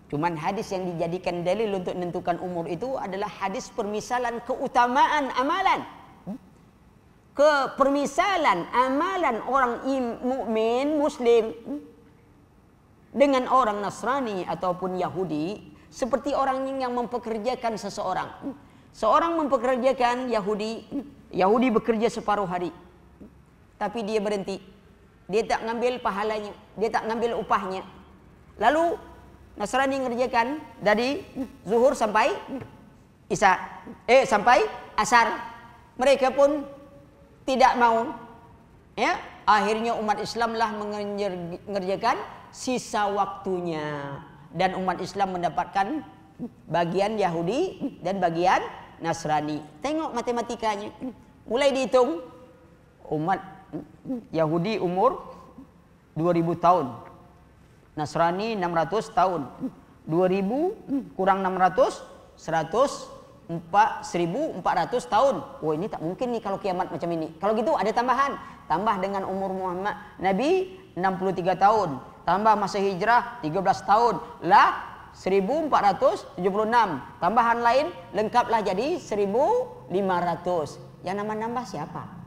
[SPEAKER 1] Cuman hadis yang dijadikan dalil untuk menentukan umur itu adalah hadis permisalan keutamaan amalan. Permisalan amalan orang mukmin muslim dengan orang Nasrani ataupun Yahudi seperti orang yang mempekerjakan seseorang. Seorang mempekerjakan Yahudi bekerja separuh hari. Tapi dia berhenti. Dia tak ngambil pahalanya, dia tak ngambil upahnya. Lalu Nasrani ngerjakan dari zuhur sampai sampai asar. Mereka pun tidak mau. Ya, akhirnya umat Islam lah mengerjakan sisa waktunya dan umat Islam mendapatkan bagian Yahudi dan bagian Nasrani. Tengok matematikanya. Mulai dihitung umat Yahudi umur 2000 tahun. Nasrani 600 tahun. 2000 kurang 600 1400 tahun. Oh, ini tak mungkin nih kalau kiamat macam ini. Kalau gitu ada tambahan. Tambah dengan umur Muhammad Nabi 63 tahun. Tambah masa hijrah 13 tahun. Lah 1476. Tambahan lain lengkaplah jadi 1500. Yang nambah siapa?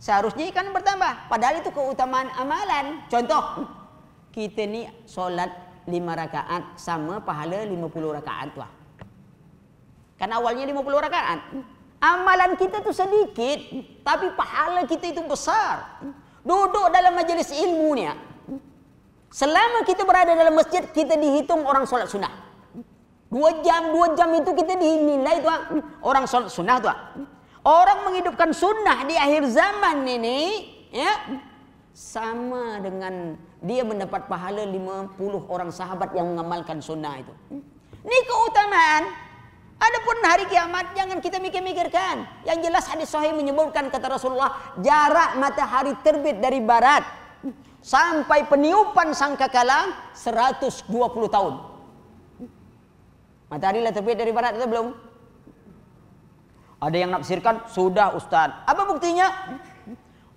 [SPEAKER 1] Seharusnya kan bertambah. Padahal itu keutamaan amalan. Contoh, kita ni solat 5 rakaat sama pahala 50 rakaat tuh. Kan awalnya 50 rakaat. Amalan kita tu sedikit, tapi pahala kita itu besar. Duduk dalam majelis ilmu ni, selama kita berada dalam masjid, kita dihitung orang solat sunnah. 2 jam itu kita dinilai tuh orang solat sunnah tuh. Orang menghidupkan sunnah di akhir zaman ini, ya, sama dengan dia mendapat pahala 50 orang sahabat yang mengamalkan sunnah itu. Ini keutamaan. Adapun hari kiamat jangan kita mikir-mikirkan. Yang jelas hadis sahih menyebutkan kata Rasulullah, jarak matahari terbit dari barat sampai peniupan sangkakala 120 tahun. Matahari lah terbit dari barat atau belum? Ada yang nafsirkan sudah Ustaz. Apa buktinya?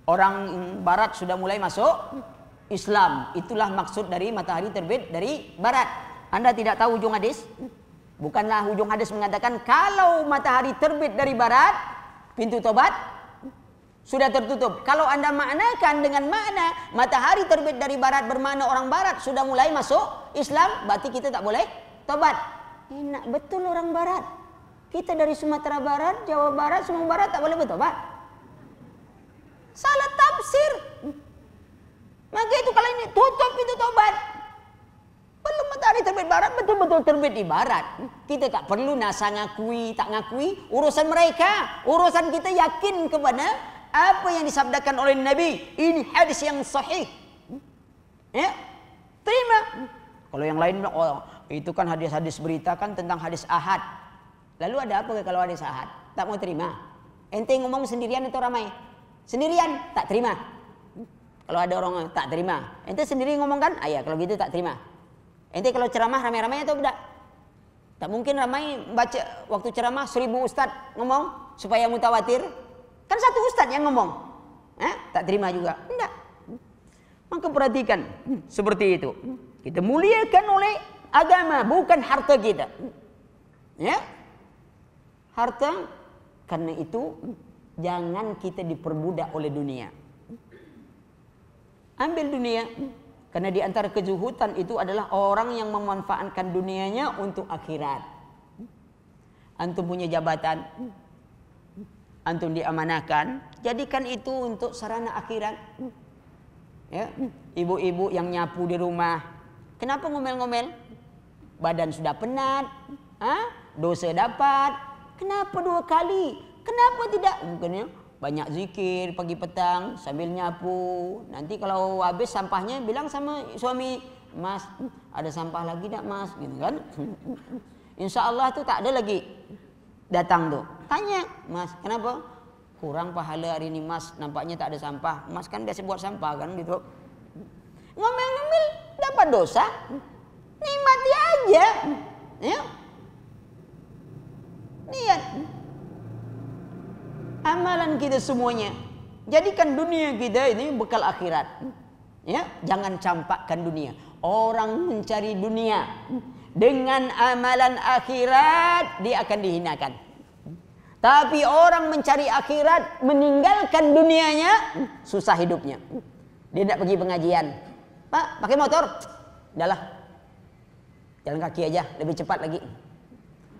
[SPEAKER 1] Orang barat sudah mulai masuk Islam. Itulah maksud dari matahari terbit dari barat. Anda tidak tahu ujung hadis? Bukanlah ujung hadis mengatakan kalau matahari terbit dari barat, pintu tobat sudah tertutup. Kalau Anda maknakan dengan makna matahari terbit dari barat bermakna orang barat sudah mulai masuk Islam, berarti kita tak boleh tobat. Enak betul orang barat. Kita dari Sumatera Barat, Jawa Barat, semua barat tak boleh bertobat. Salah tafsir. Maka itu kalau ini tutup pintu tobat. Belum matahari terbit barat, betul-betul terbit di barat. Kita tak perlu nasa ngakui, tak ngakui. Urusan mereka. Urusan kita yakin kepada apa yang disabdakan oleh Nabi. Ini hadis yang sahih. Ya, terima. Kalau yang lain, oh, itu kan hadis-hadis berita kan tentang hadis ahad. Lalu ada apa kalau hadis ahad? Tak mau terima. Ente ngomong sendirian atau ramai? Sendirian, tak terima. Kalau ada orang tak terima. Ente sendiri ngomong kan? Ah, ya, kalau gitu tak terima. Ente kalau ceramah ramai-ramai atau tidak? Tak mungkin ramai baca waktu ceramah 1000 ustaz ngomong supaya mutawatir. Kan satu ustaz yang ngomong. Tak terima juga. Tidak. Maka perhatikan seperti itu. Kita muliakan oleh agama, bukan harta kita. Ya? Harta, karena itu jangan kita diperbudak oleh dunia. Ambil dunia, karena di antara kezuhudan itu adalah orang yang memanfaatkan dunianya untuk akhirat. Antum punya jabatan, antum diamanahkan, jadikan itu untuk sarana akhirat. Ya, ibu-ibu yang nyapu di rumah, kenapa ngomel-ngomel? Badan sudah penat, dosa dapat. Kenapa 2 kali? Kenapa tidak? Mungkin banyak zikir pagi petang sambil nyapu. Nanti kalau habis sampahnya bilang sama suami, Mas, ada sampah lagi tak Mas? Gitu kan? Insya Allah tuh tak ada lagi datang tuh. Tanya, Mas, kenapa? kurang pahala hari ini Mas, nampaknya tak ada sampah. Mas kan biasa buat sampah kan gitu. Ngomel-ngomel dapat dosa, nikmati aja. Ya. Lihat amalan kita semuanya. Jadikan dunia kita ini bekal akhirat. Ya, jangan campakkan dunia. Orang mencari dunia dengan amalan akhirat dia akan dihinakan. Tapi orang mencari akhirat meninggalkan dunianya susah hidupnya. Dia tidak pergi pengajian. Pak, pakai motor? Udahlah. Jalan kaki aja, lebih cepat lagi.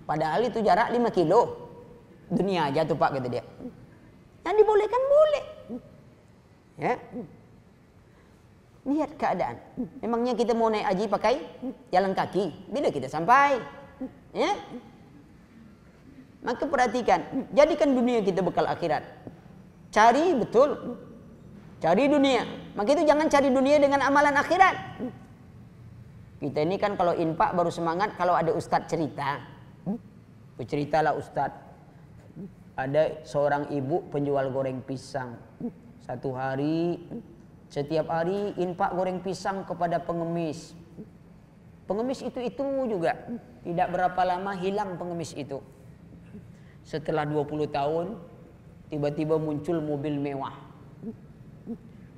[SPEAKER 1] Padahal itu jarak 5 kilo. Dunia aja tuh Pak, kata dia. Yang dibolehkan boleh. Ya. Lihat keadaan. Memangnya kita mau naik haji pakai jalan kaki? Bila kita sampai? Ya. Maka perhatikan, jadikan dunia kita bekal akhirat. Cari betul. Cari dunia. Maka itu jangan cari dunia dengan amalan akhirat. Kita ini kan kalau infak baru semangat kalau ada ustadz cerita. Berceritalah ustadz. Ada seorang ibu penjual goreng pisang. Setiap hari infak goreng pisang kepada pengemis. Pengemis itu juga. Tidak berapa lama hilang pengemis itu. Setelah 20 tahun tiba-tiba muncul mobil mewah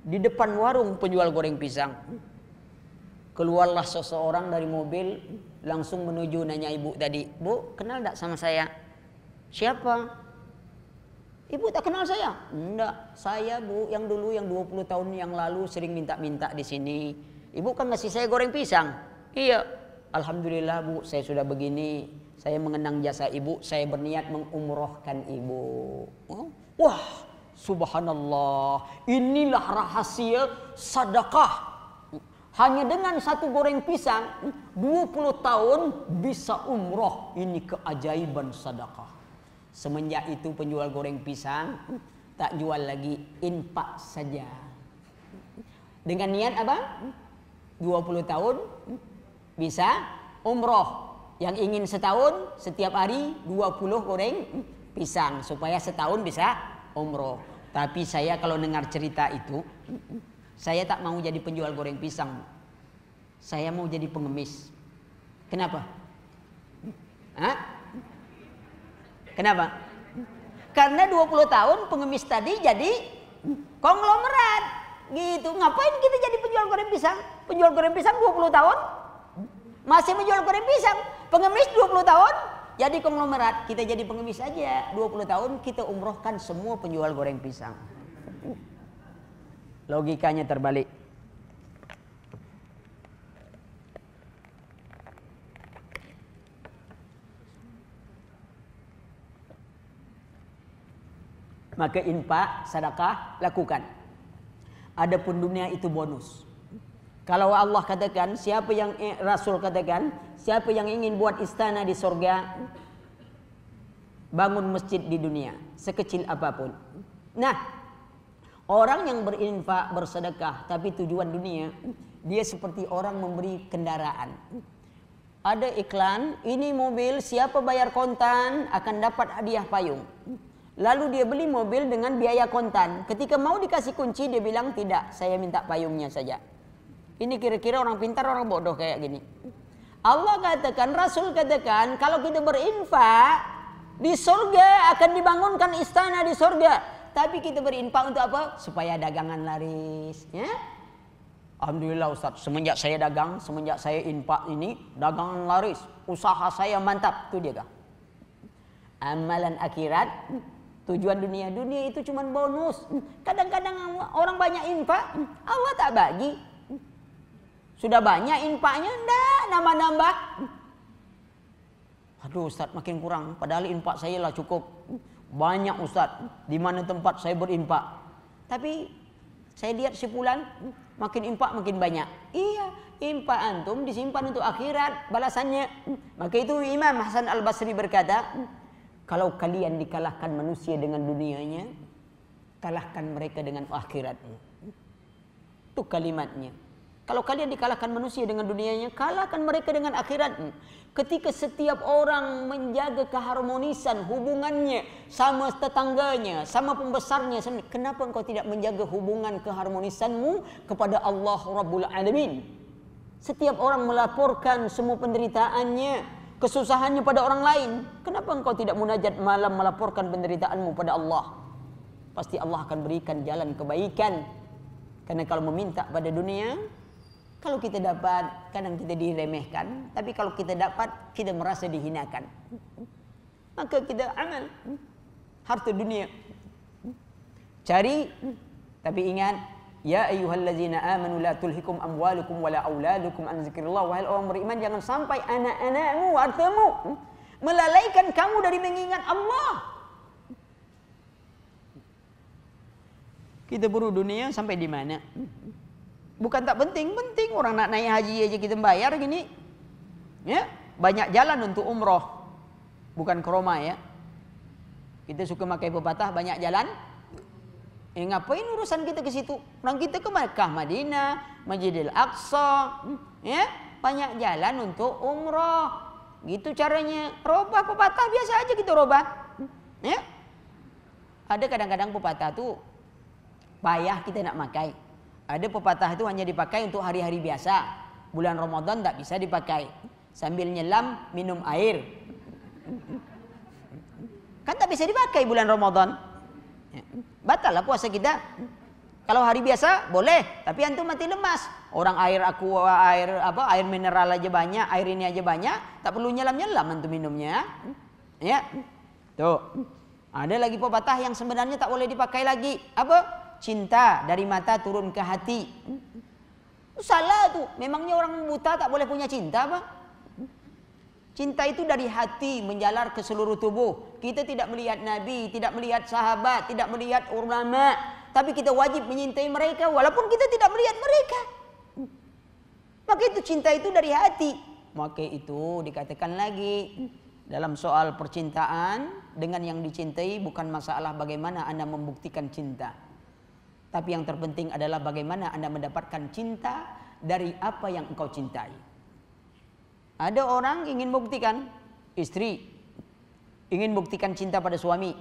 [SPEAKER 1] di depan warung penjual goreng pisang. Keluarlah seseorang dari mobil langsung menuju nanya ibu tadi, "Bu, kenal tak sama saya?" "Siapa?" "Ibu tak kenal saya?" "Enggak, saya Bu yang dulu yang 20 tahun yang lalu sering minta-minta di sini. Ibu kan ngasih saya goreng pisang." "Iya." "Alhamdulillah Bu, saya sudah begini. Saya mengenang jasa ibu, saya berniat mengumrohkan ibu." Oh, wah, subhanallah. Inilah rahasia sedekah. Hanya dengan satu goreng pisang, 20 tahun bisa umroh. Ini keajaiban sedekah. Semenjak itu penjual goreng pisang tak jual lagi, infak saja. Dengan niat apa? 20 tahun bisa umroh. Yang ingin setahun setiap hari 20 goreng pisang supaya setahun bisa umroh. Tapi saya kalau dengar cerita itu, saya tak mau jadi penjual goreng pisang. Saya mau jadi pengemis. Kenapa? Hah? Kenapa? Karena 20 tahun pengemis tadi jadi konglomerat. Gitu. Ngapain kita jadi penjual goreng pisang? Penjual goreng pisang 20 tahun masih menjual goreng pisang. Pengemis 20 tahun jadi konglomerat. Kita jadi pengemis aja. 20 tahun kita umrohkan semua penjual goreng pisang. Logikanya terbalik. Maka infak, sedekah lakukan. Adapun dunia itu bonus. Kalau Allah katakan, siapa yang Rasul katakan, siapa yang ingin buat istana di surga, bangun masjid di dunia, sekecil apapun. Nah, orang yang berinfak, bersedekah, tapi tujuan dunia, dia seperti orang memberi kendaraan. Ada iklan, ini mobil siapa bayar kontan akan dapat hadiah payung. Lalu dia beli mobil dengan biaya kontan. Ketika mau dikasih kunci, dia bilang tidak, saya minta payungnya saja. Ini kira-kira orang pintar, orang bodoh kayak gini. Allah katakan, Rasul katakan, kalau kita berinfak, di surga akan dibangunkan istana di surga. Tapi kita berinfak untuk apa? Supaya dagangan laris. Ya? Alhamdulillah Ustaz, semenjak saya dagang, semenjak saya infak ini, dagangan laris. Usaha saya mantap. Itu dia kah? Amalan akhirat, tujuan dunia. Dunia itu cuma bonus. Kadang-kadang orang banyak infak, Allah tak bagi. Sudah banyak infaknya, enggak nambah-nambah. Aduh Ustaz, makin kurang. Padahal infak saya lah cukup. Banyak Ustaz, di mana tempat saya berinfak. Tapi saya lihat sebulan, makin infak makin banyak. Iya, infak antum disimpan untuk akhirat, balasannya. Maka itu Imam Hasan Al-Basri berkata, kalau kalian dikalahkan manusia dengan dunianya, kalahkan mereka dengan akhiratnya. Itu kalimatnya. Kalau kalian dikalahkan manusia dengan dunianya, kalahkan mereka dengan akhirat. Ketika setiap orang menjaga keharmonisan hubungannya sama tetangganya, sama pembesarnya, kenapa engkau tidak menjaga hubungan keharmonisanmu kepada Allah Rabbul Alamin? Setiap orang melaporkan semua penderitaannya, kesusahannya pada orang lain. Kenapa engkau tidak munajat malam melaporkan penderitaanmu pada Allah? Pasti Allah akan berikan jalan kebaikan. Karena kalau meminta pada dunia, kalau kita dapat, kadang kita diremehkan. Tapi kalau kita dapat, kita merasa dihinakan. Maka kita amal harta dunia. Cari, tapi ingat, ya ayyuhallazina amanu la tulhikum amwalukum wala auladukum an zikrillah. Wahai orang beriman, jangan sampai anak-anakmu, hartamu melalaikan kamu dari mengingat Allah. Kita buru dunia sampai di mana? Bukan tak penting, penting orang nak naik haji aja kita bayar gini. Ya, banyak jalan untuk umroh. Bukan ke Roma ya. Kita suka pakai pepatah banyak jalan. Ngapain urusan kita ke situ? Orang kita ke Makkah, Madinah, Masjidil Aqsa. Ya, banyak jalan untuk umroh. Gitu caranya. Robah pepatah biasa aja kita robah. Ya. Ada kadang-kadang pepatah tuh payah kita nak pakai. Ada pepatah itu hanya dipakai untuk hari-hari biasa. Bulan Ramadan tak bisa dipakai. Sambil nyelam minum air. Kan tak bisa dipakai bulan Ramadan. Batal lah puasa kita. Kalau hari biasa boleh, tapi antum mati lemas. Orang air aqua, air mineral aja banyak, air ini aja banyak, tak perlu nyelam-nyelam antum minumnya. Ya. Tuh. Ada lagi pepatah yang sebenarnya tak boleh dipakai lagi. Apa? Cinta dari mata turun ke hati. Salah tuh. Memangnya orang buta tak boleh punya cinta apa? Cinta itu dari hati menjalar ke seluruh tubuh. Kita tidak melihat Nabi, tidak melihat sahabat, tidak melihat ulama, tapi kita wajib menyintai mereka walaupun kita tidak melihat mereka. Maka itu cinta itu dari hati. Maka itu dikatakan lagi dalam soal percintaan, dengan yang dicintai bukan masalah bagaimana Anda membuktikan cinta. Tapi yang terpenting adalah bagaimana Anda mendapatkan cinta dari apa yang engkau cintai. Ada orang ingin membuktikan, istri ingin buktikan cinta pada suami.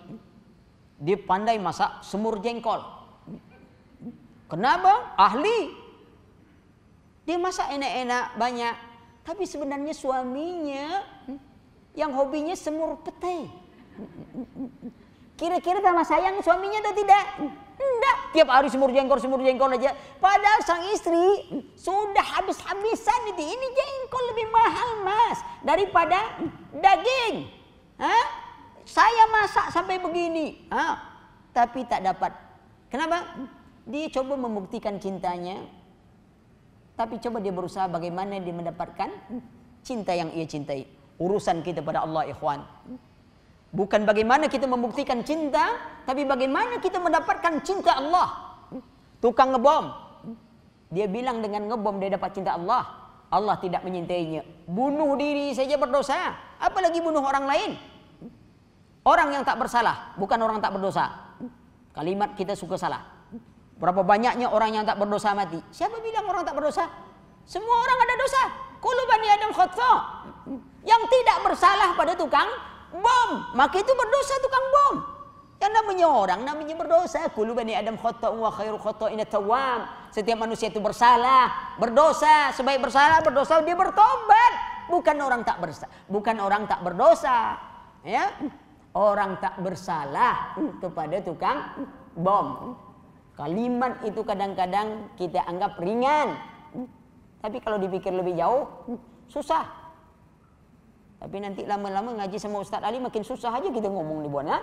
[SPEAKER 1] Dia pandai masak semur jengkol. Kenapa? Ahli. Dia masak enak-enak banyak. Tapi sebenarnya suaminya yang hobinya semur petai. Kira-kira sama sayang suaminya atau tidak? Enggak. Tiap hari semur jengkol aja. Padahal sang istri sudah habis-habisan ini jengkol lebih mahal mas daripada daging. Hah? Saya masak sampai begini. Tapi tak dapat. Kenapa? Dia coba membuktikan cintanya. Tapi coba dia berusaha bagaimana dia mendapatkan cinta yang ia cintai. Urusan kita pada Allah ikhwan. Bukan bagaimana kita membuktikan cinta, tapi bagaimana kita mendapatkan cinta Allah. Tukang ngebom, dia bilang dengan ngebom dia dapat cinta Allah. Allah tidak menyintainya. Bunuh diri saja berdosa, apalagi bunuh orang lain. Orang yang tak bersalah, bukan orang tak berdosa. Kalimat kita suka salah. Berapa banyaknya orang yang tak berdosa mati? Siapa bilang orang tak berdosa? Semua orang ada dosa. Kullu bani Adam khata'. Yang tidak bersalah pada tukang bom, maka itu berdosa tukang bom. Yang namanya orang namanya berdosa. Kullu bani Adam khata'un wa khairu khata'in at-tawwab. Setiap manusia itu bersalah, berdosa. Sebaik berdosa dia bertobat. Bukan orang tak berdosa. Ya. Orang tak bersalah kepada tukang bom. Kalimat itu kadang-kadang kita anggap ringan. Tapi kalau dipikir lebih jauh, susah. Tapi nanti lama-lama ngaji sama Ustaz Ali makin susah aja kita ngomong nih buana.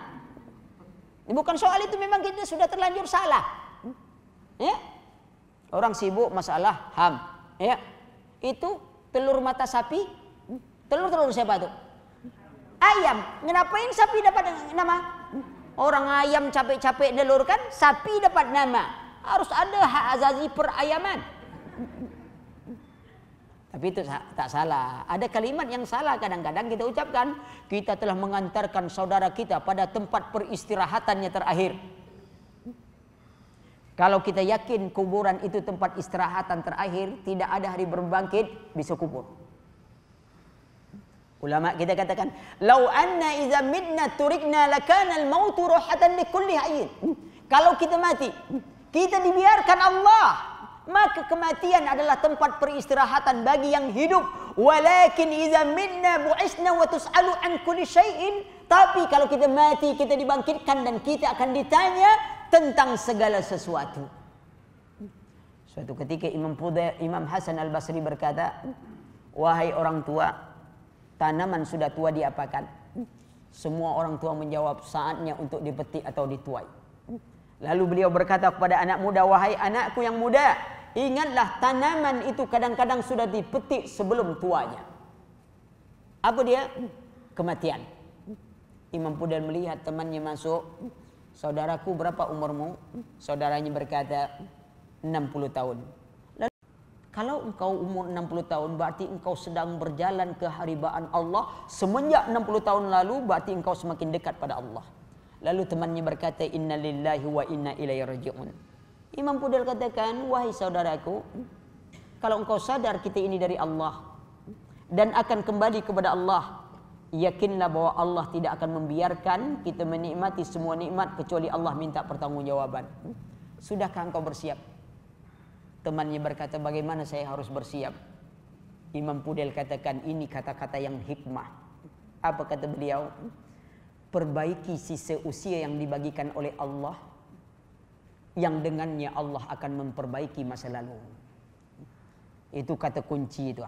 [SPEAKER 1] Bukan soal itu, memang kita sudah terlanjur salah. Ya? Orang sibuk masalah HAM. Ya? Itu telur mata sapi. Telur siapa tuh? Ayam. Ngapain sapi dapat nama? Orang ayam capek-capek delurkan, sapi dapat nama. Harus ada hak azazi perayaman. Tapi itu tak salah. Ada kalimat yang salah kadang-kadang kita ucapkan. Kita telah mengantarkan saudara kita pada tempat peristirahatannya terakhir. Kalau kita yakin kuburan itu tempat istirahatan terakhir, tidak ada hari berbangkit, bisa kubur. Ulama kita katakan, "Lau anna idza midna turikna lakana al-mautu ruhatan likulli hayyin." Kalau kita mati, kita dibiarkan Allah, maka kematian adalah tempat peristirahatan bagi yang hidup. Walakin idza midna bu'isna wa tus'alu an kulli syai'in. Tapi kalau kita mati, kita dibangkitkan dan kita akan ditanya tentang segala sesuatu. Suatu ketika Imam Hasan Al-Basri berkata, "Wahai orang tua, tanaman sudah tua diapakan?" Semua orang tua menjawab, "Saatnya untuk dipetik atau dituai." Lalu beliau berkata kepada anak muda, "Wahai anakku yang muda, ingatlah tanaman itu kadang-kadang sudah dipetik sebelum tuanya." Apa dia? Kematian. Imam Pudel melihat temannya masuk. "Saudaraku, berapa umurmu?" Saudaranya berkata, 60 tahun. Lalu, kalau engkau umur 60 tahun, berarti engkau sedang berjalan ke haribaan Allah. Semenjak 60 tahun lalu, berarti engkau semakin dekat pada Allah. Lalu temannya berkata, "Inna lillahi wa inna ilaihi raji'un." Imam Pudel katakan, "Wahai saudaraku, kalau engkau sadar kita ini dari Allah dan akan kembali kepada Allah, yakinlah bahwa Allah tidak akan membiarkan kita menikmati semua nikmat kecuali Allah minta pertanggungjawaban. Sudahkah engkau bersiap?" Temannya berkata, "Bagaimana saya harus bersiap?" Imam Pudel katakan, ini kata-kata yang hikmah. Apa kata beliau? Perbaiki sisa usia yang dibagikan oleh Allah, yang dengannya Allah akan memperbaiki masa lalu. Itu kata kunci itu.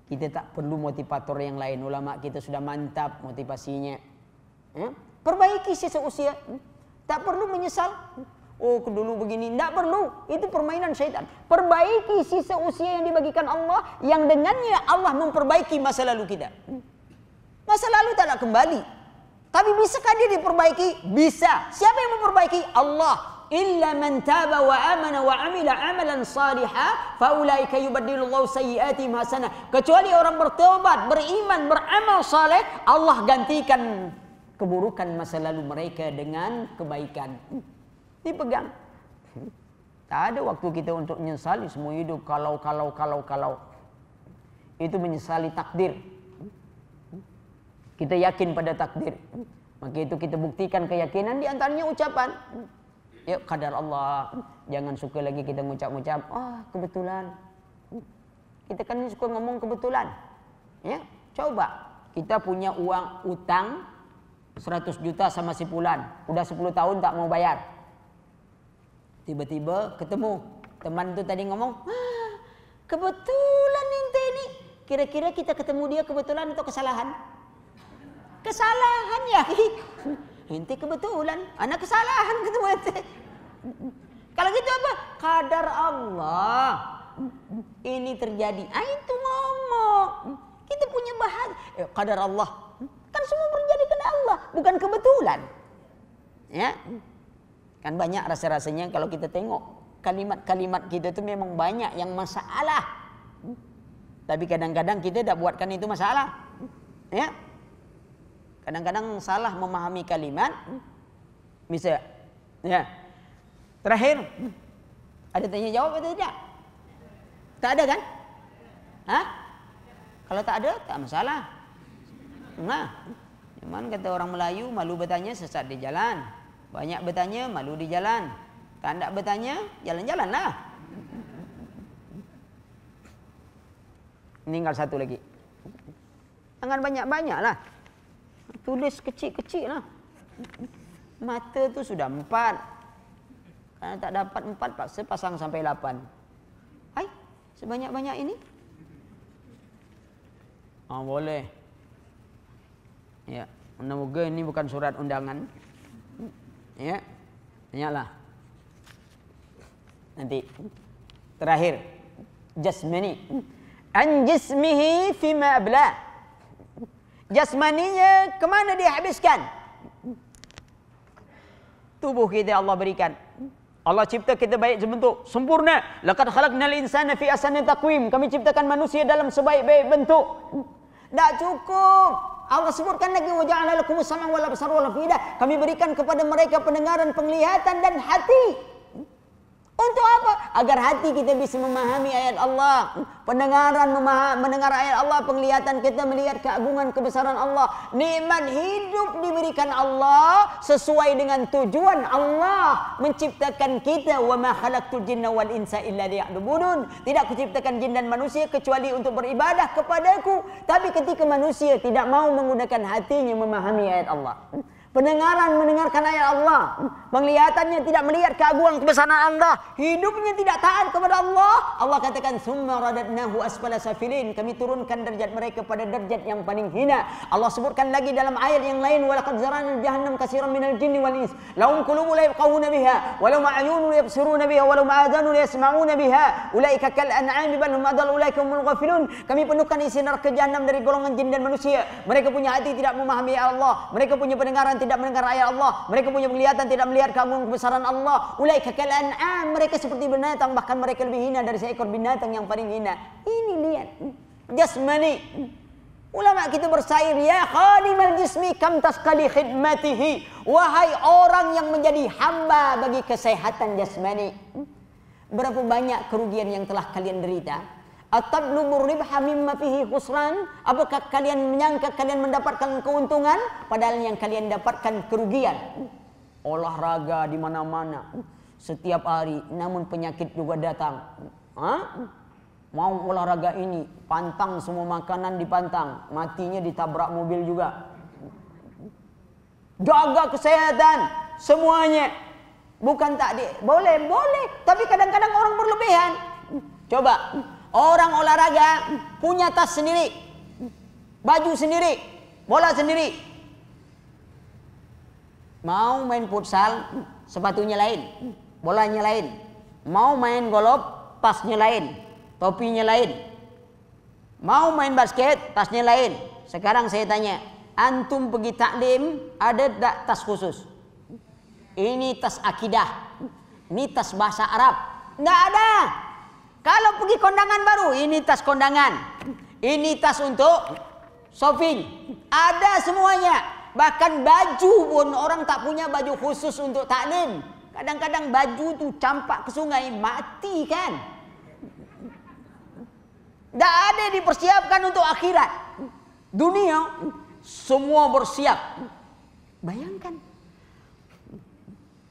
[SPEAKER 1] Kita tak perlu motivator yang lain. Ulama kita sudah mantap motivasinya. Perbaiki sisa usia. Tak perlu menyesal. Oh, dulu begini. Tak perlu. Itu permainan syaitan. Perbaiki sisa usia yang dibagikan Allah, yang dengannya Allah memperbaiki masa lalu kita. Masa lalu tak nak kembali. Tapi bisakah dia diperbaiki? Bisa. Siapa yang memperbaiki? Allah. Illa man taba wa amana wa amila amalan salihah faulaika yubaddilullahu sayyi'atihim hasanah. Kecuali orang bertaubat, beriman, beramal saleh, Allah gantikan keburukan masa lalu mereka dengan kebaikan. Dipegang. Tak ada waktu kita untuk menyesali semua hidup kalau. Itu menyesali takdir. Kita yakin pada takdir. Maka itu kita buktikan keyakinan di antaranya ucapan. Ya, qadar Allah. Jangan suka lagi kita ngucap-ngucap, kebetulan. Kita kan suka ngomong kebetulan. Ya, coba kita punya uang utang 100 juta sama si fulan. Udah 10 tahun tak mau bayar. Tiba-tiba ketemu teman tu tadi ngomong, kebetulan ente ini. Kira-kira kita ketemu dia kebetulan atau kesalahan? Kesalahan ya. Ente kebetulan, anak kesalahan ketemu ente. Kalau gitu apa? Qadar Allah. Ini terjadi. Itu ngomong. Kita punya bahasa. Qadar Allah. Kan semua terjadi karena Allah, bukan kebetulan. Ya. Kan banyak rasa-rasanya kalau kita tengok kalimat-kalimat kita itu memang banyak yang masalah. Tapi kadang-kadang kita tak buatkan itu masalah. Ya. Kadang-kadang salah memahami kalimat. Bisa. Ya. Terakhir, ada tanya jawab atau tidak? Tak ada kan? Hah? Kalau tak ada, tak masalah. Nah, cuman kata orang Melayu, malu bertanya sesat di jalan. Banyak bertanya, malu di jalan. Tak nak bertanya, jalan-jalan lah. Tinggal satu lagi. Jangan banyak-banyak lah. Tulis kecil-kecil lah. Mata tu sudah 4. Kalau tak dapat 4, paksa pasang sampai 8. Hai, sebanyak-banyak ini? Boleh. Ya, moga ini bukan surat undangan. Ya, tanyalah. Nanti. Terakhir. Jasmani. An jismihi fima abla. Jasmaninya kemana dia habiskan? Tubuh kita Allah berikan. Allah cipta kita baik sebentuk, sempurna. Laqad khalaqnal insana fi ahsani taqwim. Kami ciptakan manusia dalam sebaik-baik bentuk. Tak cukup. Allah sebutkan lagi wa ja'ala lakumus sam'a wal absara wal afida. Kami berikan kepada mereka pendengaran, penglihatan dan hati. Untuk apa? Agar hati kita bisa memahami ayat Allah. Pendengaran mendengar ayat Allah. Penglihatan kita melihat keagungan kebesaran Allah. Nikmat hidup diberikan Allah sesuai dengan tujuan Allah menciptakan kita. Wa ma khalaqtul jinna wal insa illa liya'budun. Tidak kuciptakan jin dan manusia kecuali untuk beribadah kepadaku. Tapi ketika manusia tidak mau menggunakan hatinya memahami ayat Allah. Pendengaran mendengarkan ayat Allah, penglihatannya tidak melihat keagungan kebesaran Allah, hidupnya tidak taat kepada Allah. Allah katakan summa radadnahu asfala safilin, kami turunkan derajat mereka pada derajat yang paling hina. Allah sebutkan lagi dalam ayat yang lain, walaqad zarana jahannam katsiran minal jinni wal ins lahum qulubun la yafqahuna biha wa lahum a'yunun yabsiruna biha wa lahum adhanun yasma'una biha ulaika kal an'ami bal hum adall ulaika humul ghafilun. Kami penuhkan isi neraka jahannam dari golongan jin dan manusia. Mereka punya hati tidak memahami Allah, mereka punya pendengaran tidak mendengar ayat Allah, mereka punya penglihatan tidak melihat keagungan kebesaran Allah. Ulaika kal an'am, mereka seperti binatang, bahkan mereka lebih hina dari seekor binatang yang paling hina. Ini lihat jasmani. Ulama kita bersair, ya khadimal jismi kam tasqali khidmatihi, wahai orang yang menjadi hamba bagi kesehatan jasmani. Berapa banyak kerugian yang telah kalian derita? Atablughur ribha mimma fihi khusran, apakah kalian menyangka kalian mendapatkan keuntungan padahal yang kalian dapatkan kerugian? Olahraga di mana-mana setiap hari namun penyakit juga datang. Mau olahraga ini, pantang semua makanan dipantang, matinya ditabrak mobil juga. Jaga kesehatan semuanya. Bukan tak boleh, tapi kadang-kadang orang berlebihan. Coba orang olahraga punya tas sendiri, baju sendiri, bola sendiri. Mau main futsal, sepatunya lain, bolanya lain. Mau main golf, tasnya lain, topinya lain. Mau main basket, tasnya lain. Sekarang saya tanya, antum pergi taklim ada tak tas khusus? Ini tas akidah, ini tas bahasa Arab. Nggak ada. Kalau pergi kondangan baru, ini tas kondangan, ini tas untuk shopping, ada semuanya. Bahkan baju pun orang tak punya baju khusus untuk taklim. Kadang-kadang baju tu campak ke sungai, mati kan. Tak ada dipersiapkan untuk akhirat. Dunia semua bersiap. Bayangkan,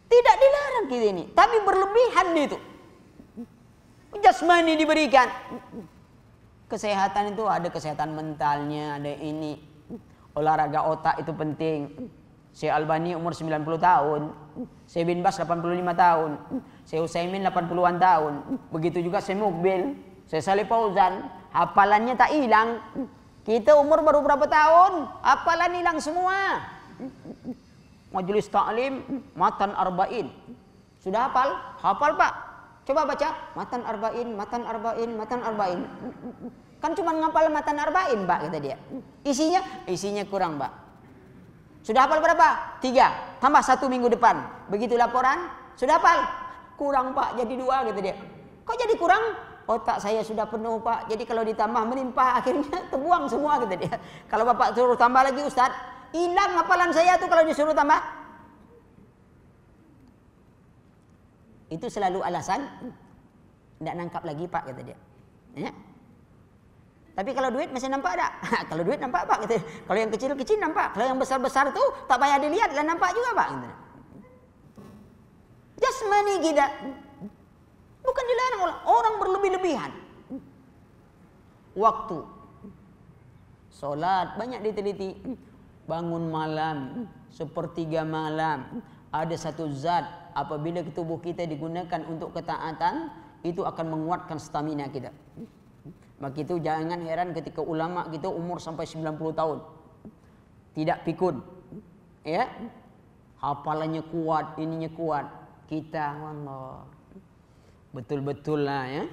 [SPEAKER 1] tidak dilarang kita ini, tapi berlebihan itu. Jasmani diberikan. Kesehatan itu ada kesehatan mentalnya, ada ini. Olahraga otak itu penting. Syekh Albani umur 90 tahun, Syekh bin Bas 85 tahun, Syekh Utsaimin 80-an tahun. Begitu juga Syekh Mukbil, Syekh Shalih Fauzan, hafalannya tak hilang. Kita umur baru berapa tahun, hafalan hilang semua. Majelis taklim matan arba'in. Sudah hafal? Hafal Pak. Coba baca matan arba'in, matan arba'in, matan arba'in. Kan cuma ngapal matan arba'in, Pak, kata dia. Isinya kurang, Pak. Sudah hafal berapa? 3. Tambah 1 minggu depan. Begitu laporan, sudah hafal? Kurang, Pak, jadi 2, kata dia. Kok jadi kurang? Otak saya sudah penuh, Pak. Jadi kalau ditambah melimpah, akhirnya terbuang semua, kata dia. Kalau Bapak suruh tambah lagi, Ustaz, hilang hafalan saya tuh kalau disuruh tambah. Itu selalu alasan tidak nangkap lagi, Pak, kata dia. Ya. Tapi kalau duit masih nampak tak? Kalau duit nampak, Pak, kata dia. Kalau yang kecil-kecil nampak. Kalau yang besar-besar tuh tak payah dilihat lah, nampak juga, Pak. Kata dia. Jasmani kita bukan dilarang orang berlebih-lebihan. Waktu solat banyak diteliti. Bangun malam, 1/3 malam. Ada satu zat apabila tubuh kita digunakan untuk ketaatan, itu akan menguatkan stamina kita. Maka itu jangan heran ketika ulama kita umur sampai 90 tahun tidak pikun, ya, hafalannya kuat, ininya kuat. Kita wallah betul-betul lah, ya,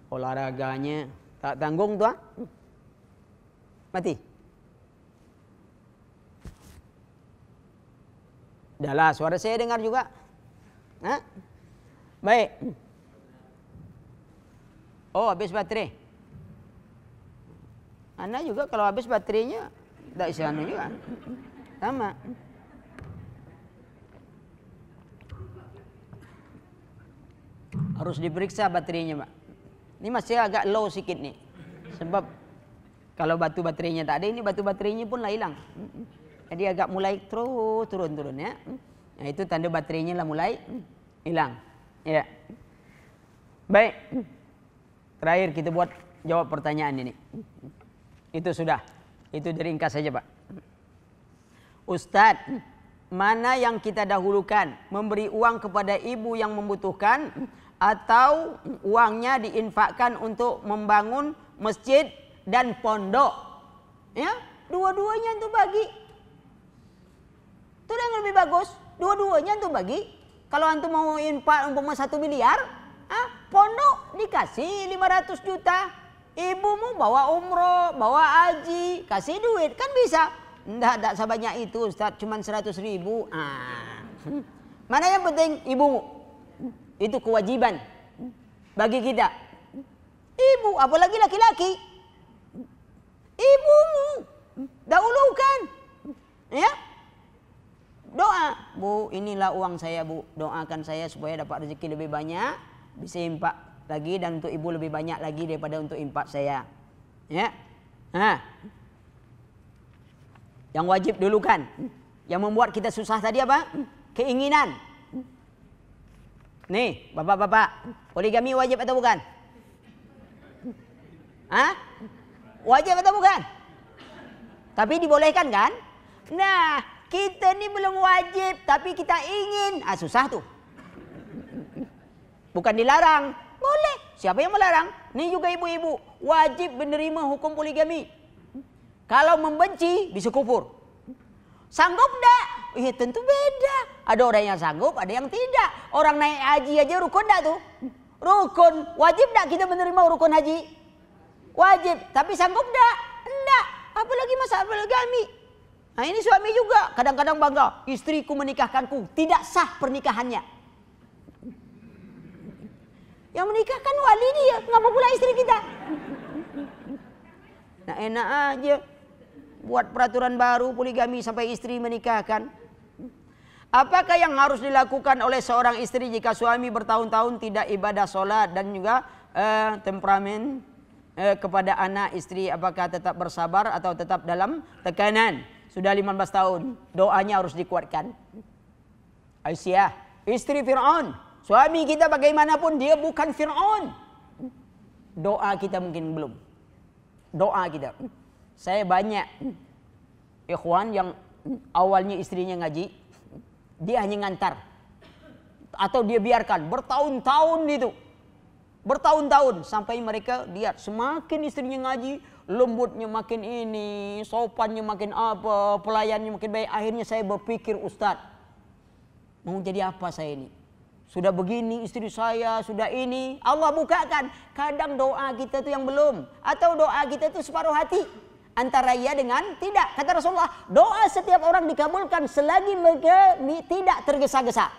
[SPEAKER 1] olahraganya tak tanggung tuh, mati. Dah lah, suara saya dengar juga. Hah? Baik. Oh, habis baterai. Anda juga kalau habis baterainya tak isi anu juga. Sama. Harus diperiksa baterainya, Pak. Ini masih agak low sedikit nih. Sebab kalau batu baterainya tak ada, ini batu baterainya pun lah hilang. Jadi agak mulai turun ya. Nah, itu tanda baterainya lah mulai hilang. Ya. Baik. Terakhir kita buat jawab pertanyaan ini. Itu sudah. Itu ringkas saja, Pak. Ustadz, mana yang kita dahulukan? Memberi uang kepada ibu yang membutuhkan atau uangnya diinfakkan untuk membangun masjid dan pondok? Ya, dua-duanya itu bagi. Itu yang lebih bagus. Dua-duanya itu bagi. Kalau antum mau infak umpama 1 miliar, pondok dikasih 500 juta. Ibumu bawa umroh, bawa haji, kasih duit, kan bisa. Enggak sebanyak itu, Ustaz, cuma 100 ribu. Mana yang penting ibumu? Itu kewajiban bagi kita. Ibu, apalagi laki-laki. Ibumu dahulukan. Ya. Doa, Bu, inilah uang saya, Bu. Doakan saya supaya dapat rezeki lebih banyak, bisa infak lagi, dan untuk ibu lebih banyak lagi daripada untuk infak saya. Ya. Yang wajib dulukan. Yang membuat kita susah tadi apa? Keinginan. Nih, bapak-bapak, poligami wajib atau bukan? Wajib atau bukan? Tapi dibolehkan kan? Nah, kita ini belum wajib, tapi kita ingin. Susah tuh. Bukan dilarang, boleh. Siapa yang melarang? Nih juga ibu-ibu, wajib menerima hukum poligami. Kalau membenci, bisa kufur. Sanggup enggak? Tentu beda. Ada orang yang sanggup, ada yang tidak. Orang naik haji aja rukun enggak tuh? Rukun. Wajib enggak kita menerima rukun haji? Wajib. Tapi sanggup enggak? Enggak. Apalagi masalah poligami. Nah, ini suami juga kadang-kadang bangga. Istriku menikahkanku. Tidak sah pernikahannya. Yang menikahkan wali dia. Ngapa pula istri kita? Nah, enak aja. Buat peraturan baru poligami sampai istri menikahkan. Apakah yang harus dilakukan oleh seorang istri jika suami bertahun-tahun tidak ibadah sholat dan juga temperamen kepada anak istri? Apakah tetap bersabar atau tetap dalam tekanan? Sudah 15 tahun, doanya harus dikuatkan. Aisyah, istri Fir'aun. Suami kita bagaimanapun dia bukan Fir'aun. Doa kita mungkin belum. Doa kita. Saya banyak ikhwan yang awalnya istrinya ngaji, dia hanya ngantar. Atau dia biarkan bertahun-tahun itu. Bertahun-tahun sampai mereka lihat semakin istrinya ngaji, lembutnya makin ini, sopannya makin apa, pelayannya makin baik. Akhirnya saya berpikir, Ustadz, mau jadi apa saya ini? Sudah begini istri saya, sudah ini. Allah bukakan. Kadang doa kita itu yang belum. Atau doa kita itu separuh hati. Antara ya dengan tidak. Kata Rasulullah, doa setiap orang dikabulkan selagi mereka tidak tergesa-gesa.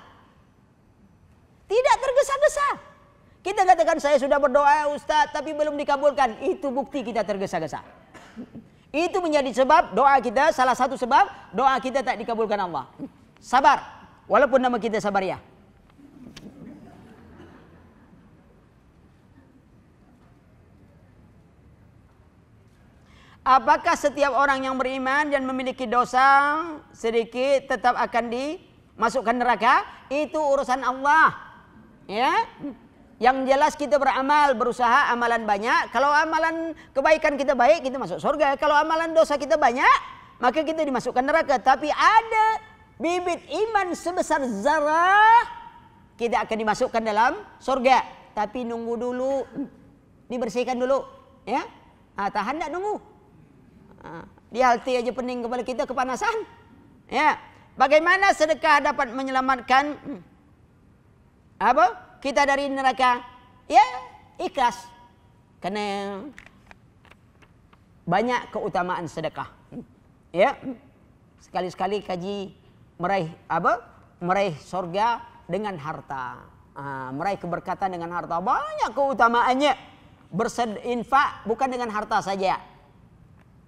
[SPEAKER 1] Tidak tergesa-gesa. Kita katakan saya sudah berdoa Ustaz tapi belum dikabulkan. Itu bukti kita tergesa-gesa. Itu menjadi sebab doa kita, salah satu sebab doa kita tak dikabulkan Allah. Sabar. Walaupun nama kita sabar ya. Apakah setiap orang yang beriman dan memiliki dosa sedikit tetap akan dimasukkan neraka? Itu urusan Allah. Ya. Yang jelas kita beramal, berusaha amalan banyak. Kalau amalan kebaikan kita baik, kita masuk surga. Kalau amalan dosa kita banyak, maka kita dimasukkan neraka. Tapi ada bibit iman sebesar zarah, kita akan dimasukkan dalam surga. Tapi nunggu dulu, dibersihkan dulu. Ya. Tahan tak nunggu? Di halti aja pening kepala kita kepanasan. Ya, bagaimana sedekah dapat menyelamatkan kita dari neraka? Ya, ikhlas. Karena banyak keutamaan sedekah. Ya, sekali-sekali kaji meraih surga dengan harta, meraih keberkatan dengan harta. Banyak keutamaannya. Berinfak bukan dengan harta saja.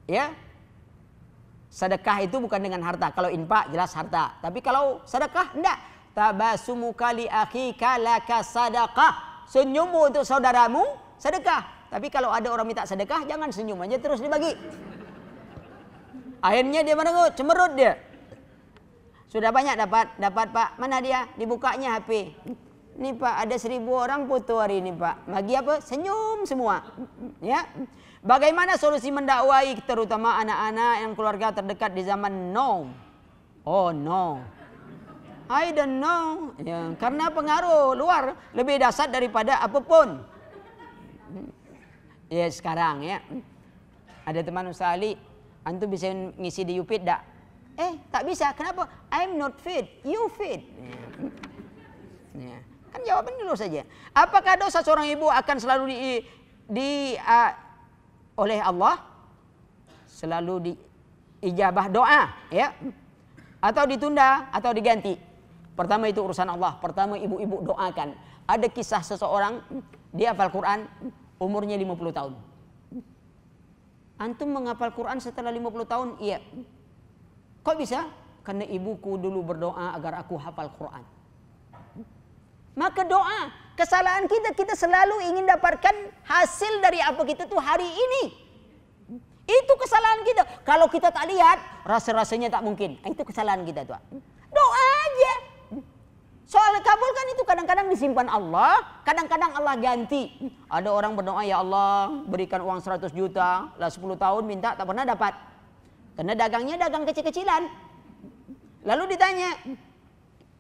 [SPEAKER 1] Ya, sedekah itu bukan dengan harta. Kalau infak jelas harta. Tapi kalau sedekah enggak. Tabasumuka li akhika laka sadaqah. senyummu untuk saudaramu sedekah. Tapi kalau ada orang minta sedekah, jangan senyum aja terus dibagi. Akhirnya dia menengok, cemerut dia. Sudah banyak dapat Pak. Mana dia? Dibukanya HP. Ini Pak, ada 1000 orang foto hari ini Pak. Bagi apa? Senyum semua. Ya. Bagaimana solusi mendakwai terutama anak-anak yang keluarga terdekat di zaman no? Oh no. I don't know. Ya, karena pengaruh luar lebih dahsyat daripada apapun. Ya sekarang ya. Ada teman Ustaz Ali, antum bisa ngisi di UPID tak? Tak bisa. Kenapa? I'm not fit. You fit. Ya. Kan jawaban dulu saja. Apakah dosa seorang ibu akan selalu oleh Allah? Selalu diijabah doa, ya? Atau ditunda atau diganti? Pertama itu urusan Allah. Pertama ibu-ibu doakan. Ada kisah seseorang, dia hafal Quran, umurnya 50 tahun. Antum menghafal Quran setelah 50 tahun? Iya. Kok bisa? Karena ibuku dulu berdoa agar aku hafal Quran. Maka doa, kesalahan kita selalu ingin dapatkan hasil dari apa kita tuh hari ini. Itu kesalahan kita. Kalau kita tak lihat, rasa-rasanya tak mungkin. Itu kesalahan kita tuh. Doa aja. Soal kabul kan itu kadang-kadang disimpan Allah, kadang-kadang Allah ganti. Ada orang berdoa, ya Allah berikan uang 100 juta, lah 10 tahun minta tak pernah dapat. Karena dagangnya dagang kecil-kecilan. Lalu ditanya,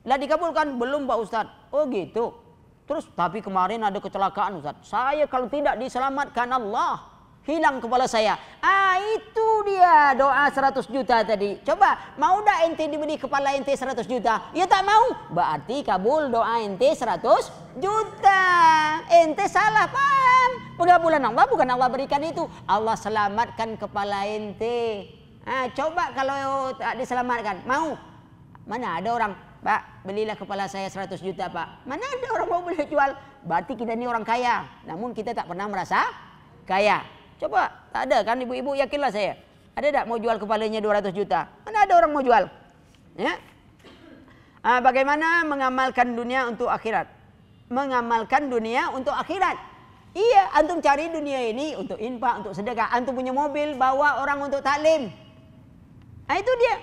[SPEAKER 1] lah dikabulkan? Belum Pak Ustadz. Oh gitu. Terus tapi kemarin ada kecelakaan Ustadz. Saya kalau tidak diselamatkan Allah, hilang kepala saya. Itu dia doa 100 juta tadi. Coba, mau dah ente diberi kepala ente 100 juta? Ya tak mau. Berarti kabul doa ente 100 juta. Ente salah paham. Pengabulan Allah bukan Allah berikan itu. Allah selamatkan kepala ente. Coba kalau tak diselamatkan. Mau? Mana ada orang, Pak belilah kepala saya 100 juta Pak. Mana ada orang mau beli jual? Berarti kita ini orang kaya. Namun kita tak pernah merasa kaya. Coba, tak ada kan ibu-ibu, yakinlah saya. Ada tak mau jual kepalanya 200 juta? Mana ada orang mau jual? Ya. Bagaimana mengamalkan dunia untuk akhirat? Mengamalkan dunia untuk akhirat. Iya, antum cari dunia ini untuk infak, untuk sedekah. Antum punya mobil, bawa orang untuk taklim. Itu dia.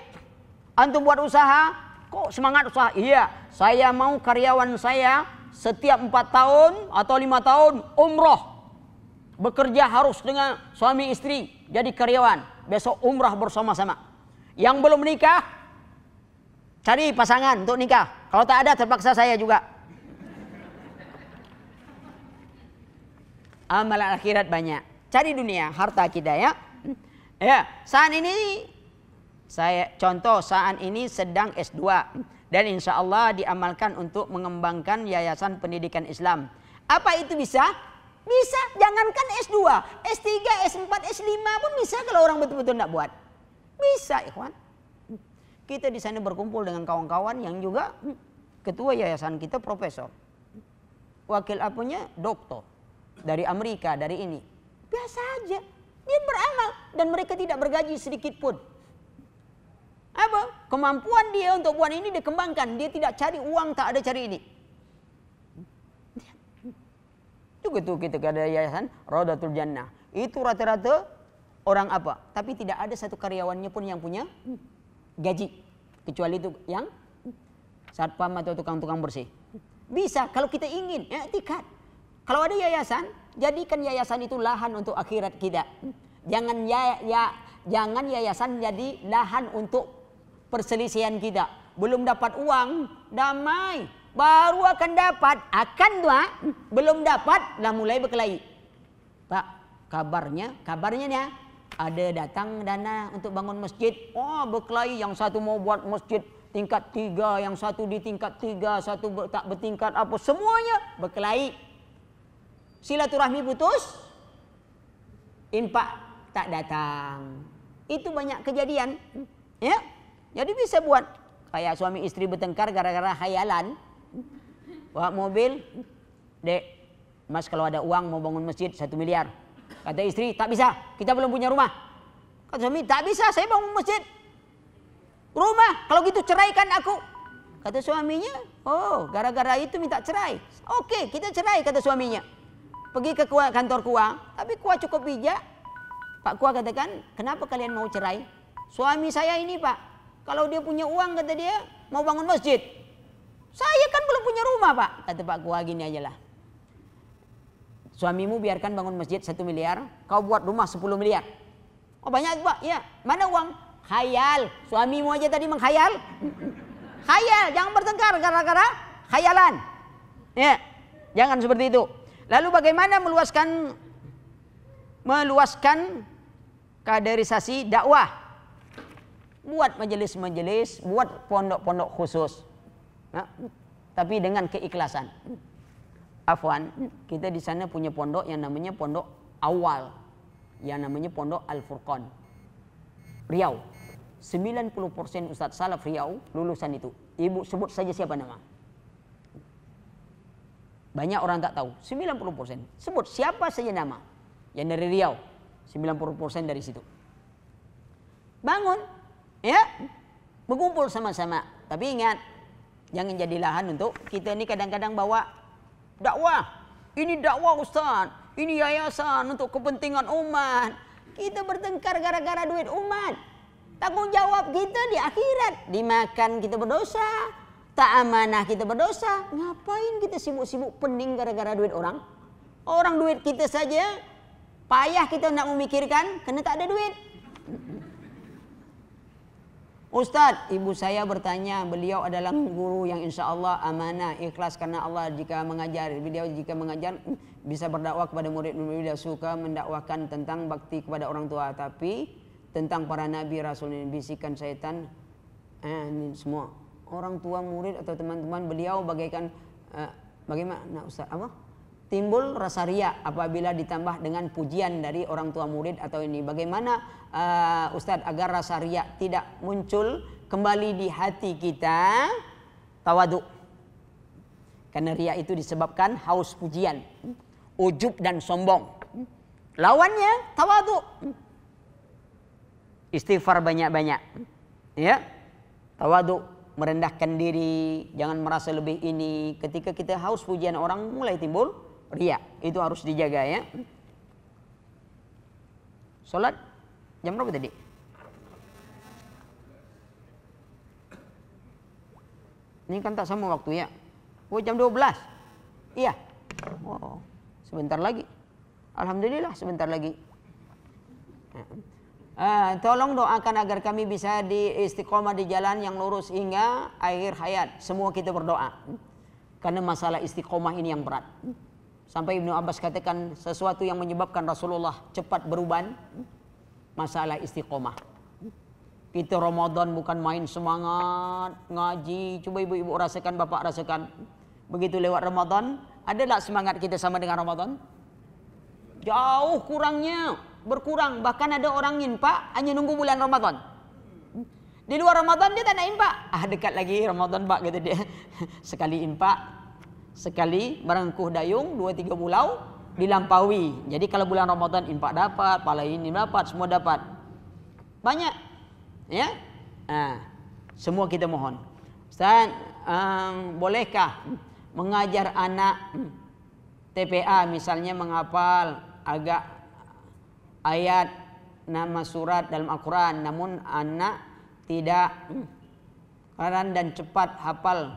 [SPEAKER 1] Antum buat usaha, kok semangat usaha? Iya, saya mau karyawan saya setiap 4 tahun atau 5 tahun umroh. Bekerja harus dengan suami istri, jadi karyawan. Besok umrah bersama-sama. Yang belum menikah, cari pasangan untuk nikah. Kalau tak ada, terpaksa saya juga. Amalan akhirat banyak. Cari dunia, harta kita ya. Ya, saat ini saat ini sedang S2 dan insya Allah diamalkan untuk mengembangkan yayasan pendidikan Islam. Apa itu bisa? Bisa, jangankan S2, S3, S4, S5 pun bisa kalau orang betul-betul tidak buat. Bisa, ikhwan. Kita di sana berkumpul dengan kawan-kawan yang juga ketua yayasan kita profesor. Wakil apunya doktor. Dari Amerika, dari ini. Biasa aja. Dia beramal dan mereka tidak bergaji sedikit pun. Apa? Kemampuan dia untuk buat ini dikembangkan. Dia tidak cari uang, tak ada cari ini. Juga tuh kita ada yayasan Raudatul Jannah. Itu rata-rata orang apa? Tapi tidak ada satu karyawannya pun yang punya gaji. Kecuali itu yang satpam atau tukang-tukang bersih. Bisa kalau kita ingin, tikad. Kalau ada yayasan, jadikan yayasan itu lahan untuk akhirat kita. Jangan yayasan jadi lahan untuk perselisihan kita. Belum dapat uang, damai. Baru akan dapat, belum dapat, lah mulai berkelahi. Pak, kabarnya ada datang dana untuk bangun masjid. Oh, berkelahi, yang satu mau buat masjid tingkat 3, yang satu di tingkat 3, satu tak bertingkat apa, semuanya berkelahi. Silaturahmi putus, infak tak datang. Itu banyak kejadian, ya. Jadi bisa buat kayak suami istri bertengkar gara-gara khayalan. Bawa mobil, Dek, Mas kalau ada uang mau bangun masjid 1 miliar. Kata istri, tak bisa, kita belum punya rumah. Kata suami, tak bisa, saya bangun masjid. Rumah, kalau gitu ceraikan aku. Kata suaminya, oh gara-gara itu minta cerai. Oke, kita cerai, kata suaminya. Pergi ke kantor Kua, tapi Kua cukup bijak. Pak Kua katakan, kenapa kalian mau cerai? Suami saya ini Pak, kalau dia punya uang, kata dia, mau bangun masjid. Saya kan belum punya rumah Pak. Kata Pak Kua, gini aja lah. Suamimu biarkan bangun masjid 1 miliar, kau buat rumah 10 miliar. Oh banyak Pak, ya. Mana uang? Khayal. Suamimu aja tadi menghayal. Khayal, jangan bertengkar gara-gara khayalan. Ya, jangan seperti itu. Lalu bagaimana meluaskan kaderisasi dakwah? Buat majelis-majelis, buat pondok-pondok khusus. Nah, tapi dengan keikhlasan. Afwan, kita di sana punya pondok yang namanya pondok awal, yang namanya pondok Al-Furqan, Riau. 90% Ustadz Salaf Riau lulusan itu. Ibu sebut saja siapa nama. Banyak orang tak tahu. 90%. Sebut siapa saja nama. Yang dari Riau. 90% dari situ. Bangun. Ya. Berkumpul sama-sama. Tapi ingat. Jangan jadi lahan untuk kita ini kadang-kadang bawa dakwah. Ini dakwah Ustaz. Ini yayasan untuk kepentingan umat. Kita bertengkar gara-gara duit umat. Tanggung jawab kita di akhirat. Dimakan kita berdosa. Tak amanah kita berdosa. Ngapain kita sibuk-sibuk pening gara-gara duit orang? Orang duit kita saja payah kita nak memikirkan karena tak ada duit. Ustadz, ibu saya bertanya, beliau adalah guru yang insya Allah amanah, ikhlas karena Allah jika mengajar. Beliau jika mengajar bisa berdakwah kepada murid-murid. Beliau suka mendakwahkan tentang bakti kepada orang tua. Tapi tentang para nabi rasul ini bisikan syaitan, ini semua orang tua murid atau teman-teman beliau bagaikan bagaimana Ustaz apa? Timbul rasa riya apabila ditambah dengan pujian dari orang tua murid atau ini. Bagaimana Ustaz agar rasa riya tidak muncul kembali di hati kita? Tawadhu. Karena riya itu disebabkan haus pujian, ujub dan sombong. Lawannya tawadhu. Istighfar banyak-banyak. Ya. Tawadhu, merendahkan diri, jangan merasa lebih ini. Ketika kita haus pujian orang mulai timbul riya. Itu harus dijaga ya. Salat jam berapa tadi? Ini kan tak sama waktu ya. Oh jam 12. Iya. Oh, sebentar lagi. Alhamdulillah sebentar lagi. Tolong doakan agar kami bisa istiqomah di jalan yang lurus hingga akhir hayat. Semua kita berdoa. Karena masalah istiqomah ini yang berat. Sampai Ibnu Abbas katakan sesuatu yang menyebabkan Rasulullah cepat beruban, masalah istiqomah. Kita Ramadan bukan main semangat, ngaji. Coba ibu-ibu rasakan, bapak rasakan. Begitu lewat Ramadan, ada tak semangat kita sama dengan Ramadan? Jauh kurangnya. Berkurang, bahkan ada orang infak hanya nunggu bulan Ramadan. Di luar Ramadan dia tak nak infak. Dekat lagi Ramadan Pak, kata dia. Sekali infak, sekali merengkuh dayung 2-3 pulau dilampaui. Jadi kalau bulan Ramadan infak dapat, pahala ini dapat, semua dapat. Banyak. Ya. Semua kita mohon. Ustaz, bolehkah mengajar anak TPA misalnya menghafal agak ayat nama surat dalam Al-Quran, namun anak tidak karan dan cepat hafal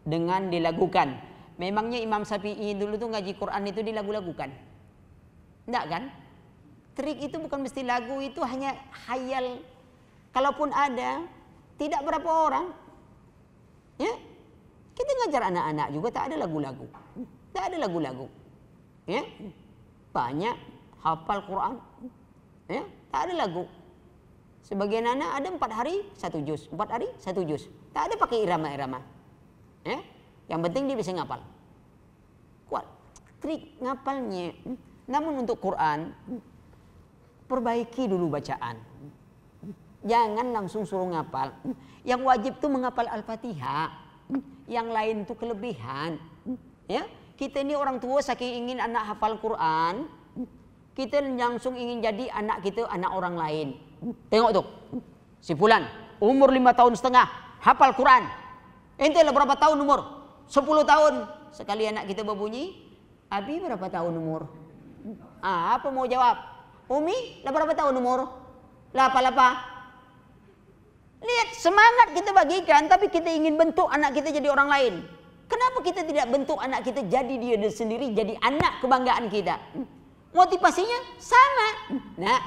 [SPEAKER 1] dengan dilagukan. Memangnya Imam Syafi'i dulu tuh ngaji Quran itu dilagu-lagukan? Enggak kan? Trik itu bukan mesti lagu, itu hanya khayal. Kalaupun ada, tidak berapa orang. Ya, kita ngajar anak-anak juga tak ada lagu-lagu. Tak ada lagu-lagu. Ya, banyak hafal Quran. Ya, tak ada lagu. Sebagian anak ada 4 hari 1 juz, 4 hari 1 juz. Tak ada pakai irama-irama. Ya, yang penting dia bisa ngapal. Kuat. Trik ngapalnya. Namun untuk Quran, perbaiki dulu bacaan. Jangan langsung suruh ngapal. Yang wajib tuh menghafal Al-Fatihah. Yang lain tuh kelebihan. Ya, kita ini orang tua saking ingin anak hafal Quran, kita langsung ingin jadi anak kita anak orang lain. Tengok tuh, si fulan umur 5 tahun setengah hafal Quran. Ente lah berapa tahun umur? 10 tahun. Sekali anak kita berbunyi, Abi berapa tahun umur? Apa mau jawab? Umi lah berapa tahun umur? Lapa. Lihat semangat kita bagikan, tapi kita ingin bentuk anak kita jadi orang lain. Kenapa kita tidak bentuk anak kita jadi dia sendiri, jadi anak kebanggaan kita? Motivasinya sama. Nah,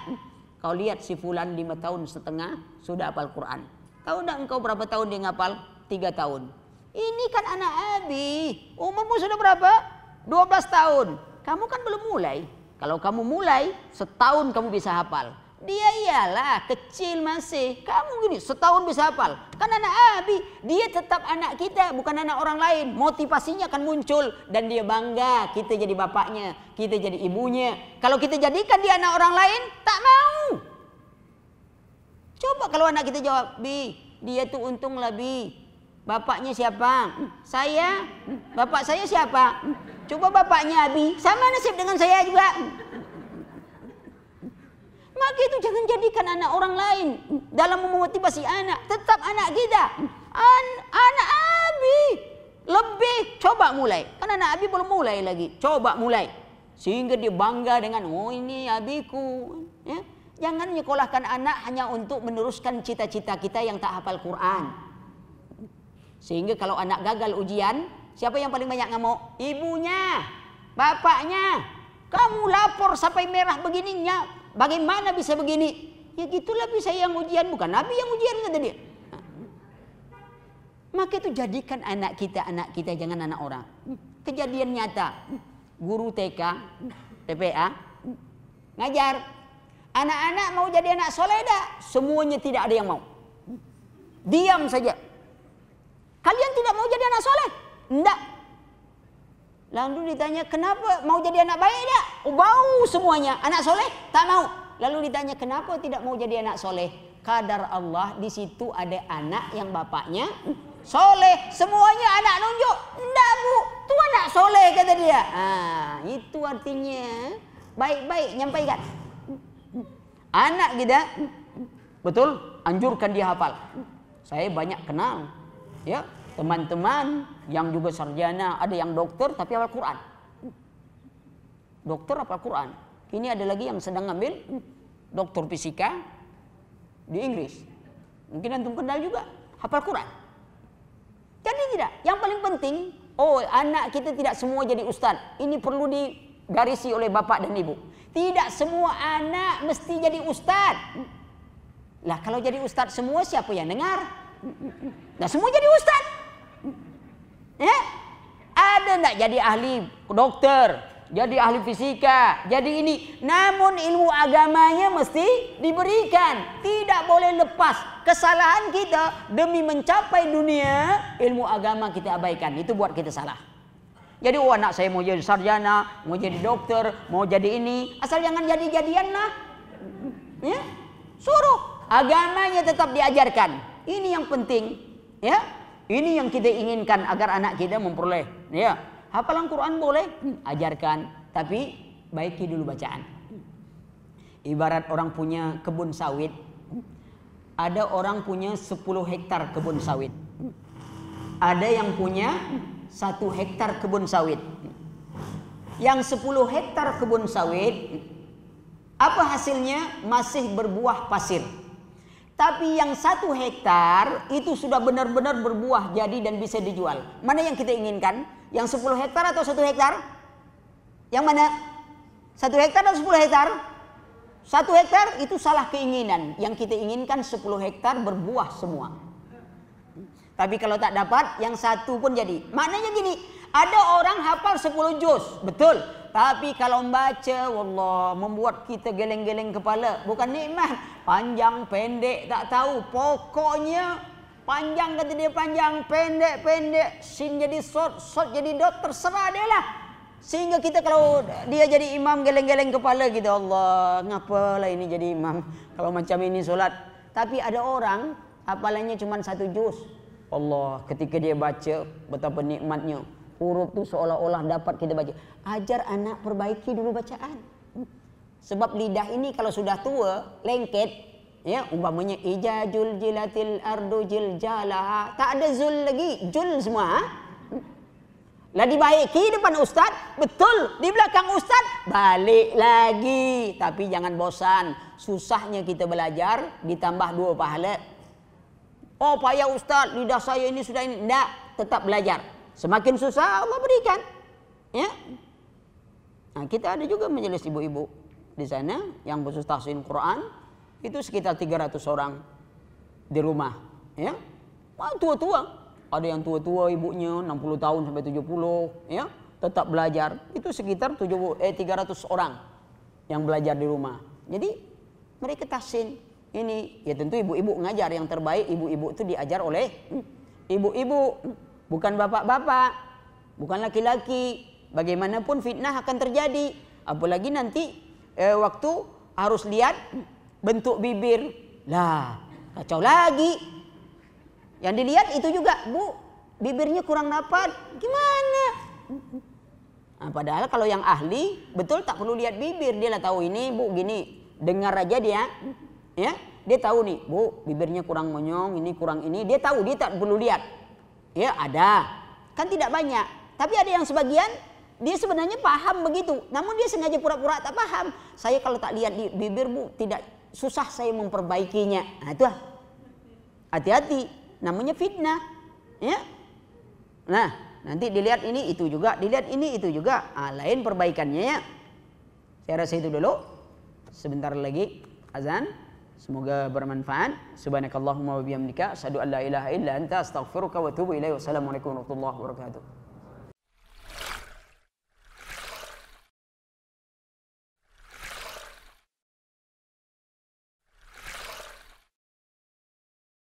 [SPEAKER 1] kau lihat si Fulan 5 tahun setengah sudah hafal Quran. Tahu enggak engkau berapa tahun dia ngapal? 3 tahun. Ini kan anak Abi. Umurmu sudah berapa? 12 tahun. Kamu kan belum mulai. Kalau kamu mulai, setahun kamu bisa hafal. Dia iyalah kecil masih. Kamu gini setahun bisa hafal. Kan anak Abi. Dia tetap anak kita, bukan anak orang lain. Motivasinya akan muncul dan dia bangga. Kita jadi bapaknya, kita jadi ibunya. Kalau kita jadikan dia anak orang lain, tak mau. Coba kalau anak kita jawab, Bi, dia tuh untung lah Bi. Bapaknya siapa? Saya. Bapak saya siapa? Coba bapaknya Abi. Sama nasib dengan saya juga. Maka itu jangan jadikan anak orang lain dalam memotivasi anak. Tetap anak kita. Anak Abi. Lebih. Coba mulai. Kan anak Abi belum mulai lagi. Coba mulai. Sehingga dia bangga dengan, oh ini Abiku. Ya? Jangan nyekolahkan anak hanya untuk meneruskan cita-cita kita yang tak hafal Quran. Sehingga kalau anak gagal ujian, siapa yang paling banyak ngamuk? Ibunya. Bapaknya. Kamu lapor sampai merah begininya. Bagaimana bisa begini? Ya gitulah bisa yang ujian, bukan Nabi yang ujian kata dia. Maka itu jadikan anak kita jangan anak orang. Kejadian nyata. Guru TK, TPA ngajar. Anak-anak mau jadi anak soleh dah? Semuanya tidak ada yang mau. Diam saja. Kalian tidak mau jadi anak soleh? Enggak. Lalu ditanya, kenapa mau jadi anak baik tak? Oh, bau semuanya. Anak soleh? Tak mau. Lalu ditanya, kenapa tidak mau jadi anak soleh? Kadar Allah, di situ ada anak yang bapaknya soleh. Semuanya anak nunjuk. Enggak bu, itu anak soleh kata dia. Itu artinya baik-baik nyampaikan. Anak kita, betul, anjurkan dia hafal. Saya banyak kenal, ya. Teman-teman yang juga sarjana, ada yang dokter tapi hafal Quran. Dokter hafal Quran. Ini ada lagi yang sedang ngambil dokter fisika di Inggris. Mungkin antum kenal juga, hafal Quran. Jadi tidak, yang paling penting, anak kita tidak semua jadi ustadz. Ini perlu digarisi oleh bapak dan ibu. Tidak semua anak mesti jadi ustadz. Lah kalau jadi ustadz semua siapa yang dengar? Nah semua jadi ustadz. Ya? Ada enggak jadi ahli dokter, jadi ahli fisika, jadi ini. Namun ilmu agamanya mesti diberikan. Tidak boleh lepas. Kesalahan kita demi mencapai dunia, ilmu agama kita abaikan. Itu buat kita salah. Jadi anak saya mau jadi sarjana, mau jadi dokter, mau jadi ini. Asal jangan jadi-jadian lah. Ya? Suruh. Agamanya tetap diajarkan. Ini yang penting. Ya? Ini yang kita inginkan agar anak kita memperoleh. Ya, hafalan Quran boleh, ajarkan, tapi baiki dulu bacaan. Ibarat orang punya kebun sawit. Ada orang punya 10 hektar kebun sawit. Ada yang punya 1 hektar kebun sawit. Yang 10 hektar kebun sawit, apa hasilnya? Masih berbuah pasir. Tapi yang 1 hektar itu sudah benar-benar berbuah jadi dan bisa dijual. Mana yang kita inginkan? Yang 10 hektar atau 1 hektar? Yang mana? 1 hektar atau 10 hektar? 1 hektar itu salah keinginan. Yang kita inginkan 10 hektar berbuah semua. Tapi kalau tak dapat, yang 1 pun jadi. Maknanya gini, ada orang hafal 10 juz, betul. Tapi kalau membaca, wallah, membuat kita geleng-geleng kepala. Bukan nikmat, panjang pendek tak tahu. Pokoknya panjang kata dia panjang, pendek pendek, sin jadi short, short jadi dot, terserah dia lah. Sehingga kita kalau dia jadi imam geleng-geleng kepala kita, Allah, ngapalah ini jadi imam kalau macam ini solat. Tapi ada orang hafalannya cuma 1 juz. Allah, ketika dia baca, betapa nikmatnya. Huruf itu seolah-olah dapat kita baca. Ajar anak perbaiki dulu bacaan. Sebab lidah ini kalau sudah tua, lengket, Ya, umpamanya ijajul jilatil ardu jiljalaha, tak ada zul lagi, jul semua. Lah dibaiki depan ustaz, betul. Di belakang ustaz, balik lagi. Tapi jangan bosan. Susahnya kita belajar, ditambah 2 pahala. Oh payah ustaz, lidah saya ini sudah ini. Tidak, tetap belajar. Semakin susah Allah berikan. Ya. Nah, kita ada juga majelis ibu-ibu di sana yang khusus tahsin Quran. Itu sekitar 300 orang di rumah. Ya. Tua-tua. Ada yang tua-tua ibunya 60 tahun sampai 70, ya, tetap belajar. Itu sekitar 300 orang yang belajar di rumah. Jadi mereka tahsin. Ini ya tentu ibu-ibu ngajar, yang terbaik ibu-ibu itu diajar oleh ibu-ibu, bukan bapak-bapak, bukan laki-laki. Bagaimanapun fitnah akan terjadi, apalagi nanti waktu harus lihat bentuk bibir. Lah, kacau lagi. Yang dilihat itu juga, Bu, bibirnya kurang rapat. Gimana? Nah, padahal kalau yang ahli, betul tak perlu lihat bibir. Dia lah tahu ini, Bu, gini. Dengar aja dia. Ya, dia tahu nih, Bu, bibirnya kurang monyong, ini kurang ini. Dia tahu, dia tak perlu lihat. Ya, ada. Kan tidak banyak. Tapi ada yang sebagian, dia sebenarnya paham begitu. Namun dia sengaja pura-pura tak paham. Saya kalau tak lihat di bibir, Bu, tidak susah saya memperbaikinya. Nah, itu hati-hati. Namanya fitnah. Ya. Nah, nanti dilihat ini itu juga, dilihat ini itu juga. Lain perbaikannya ya. Saya rasa itu dulu. Sebentar lagi azan. Semoga bermanfaat. Subhanakallahumma wa bihamdika asyhadu an la ilaha illa anta astaghfiruka wa atubu ilaik. Wassalamualaikum warahmatullahi wabarakatuh.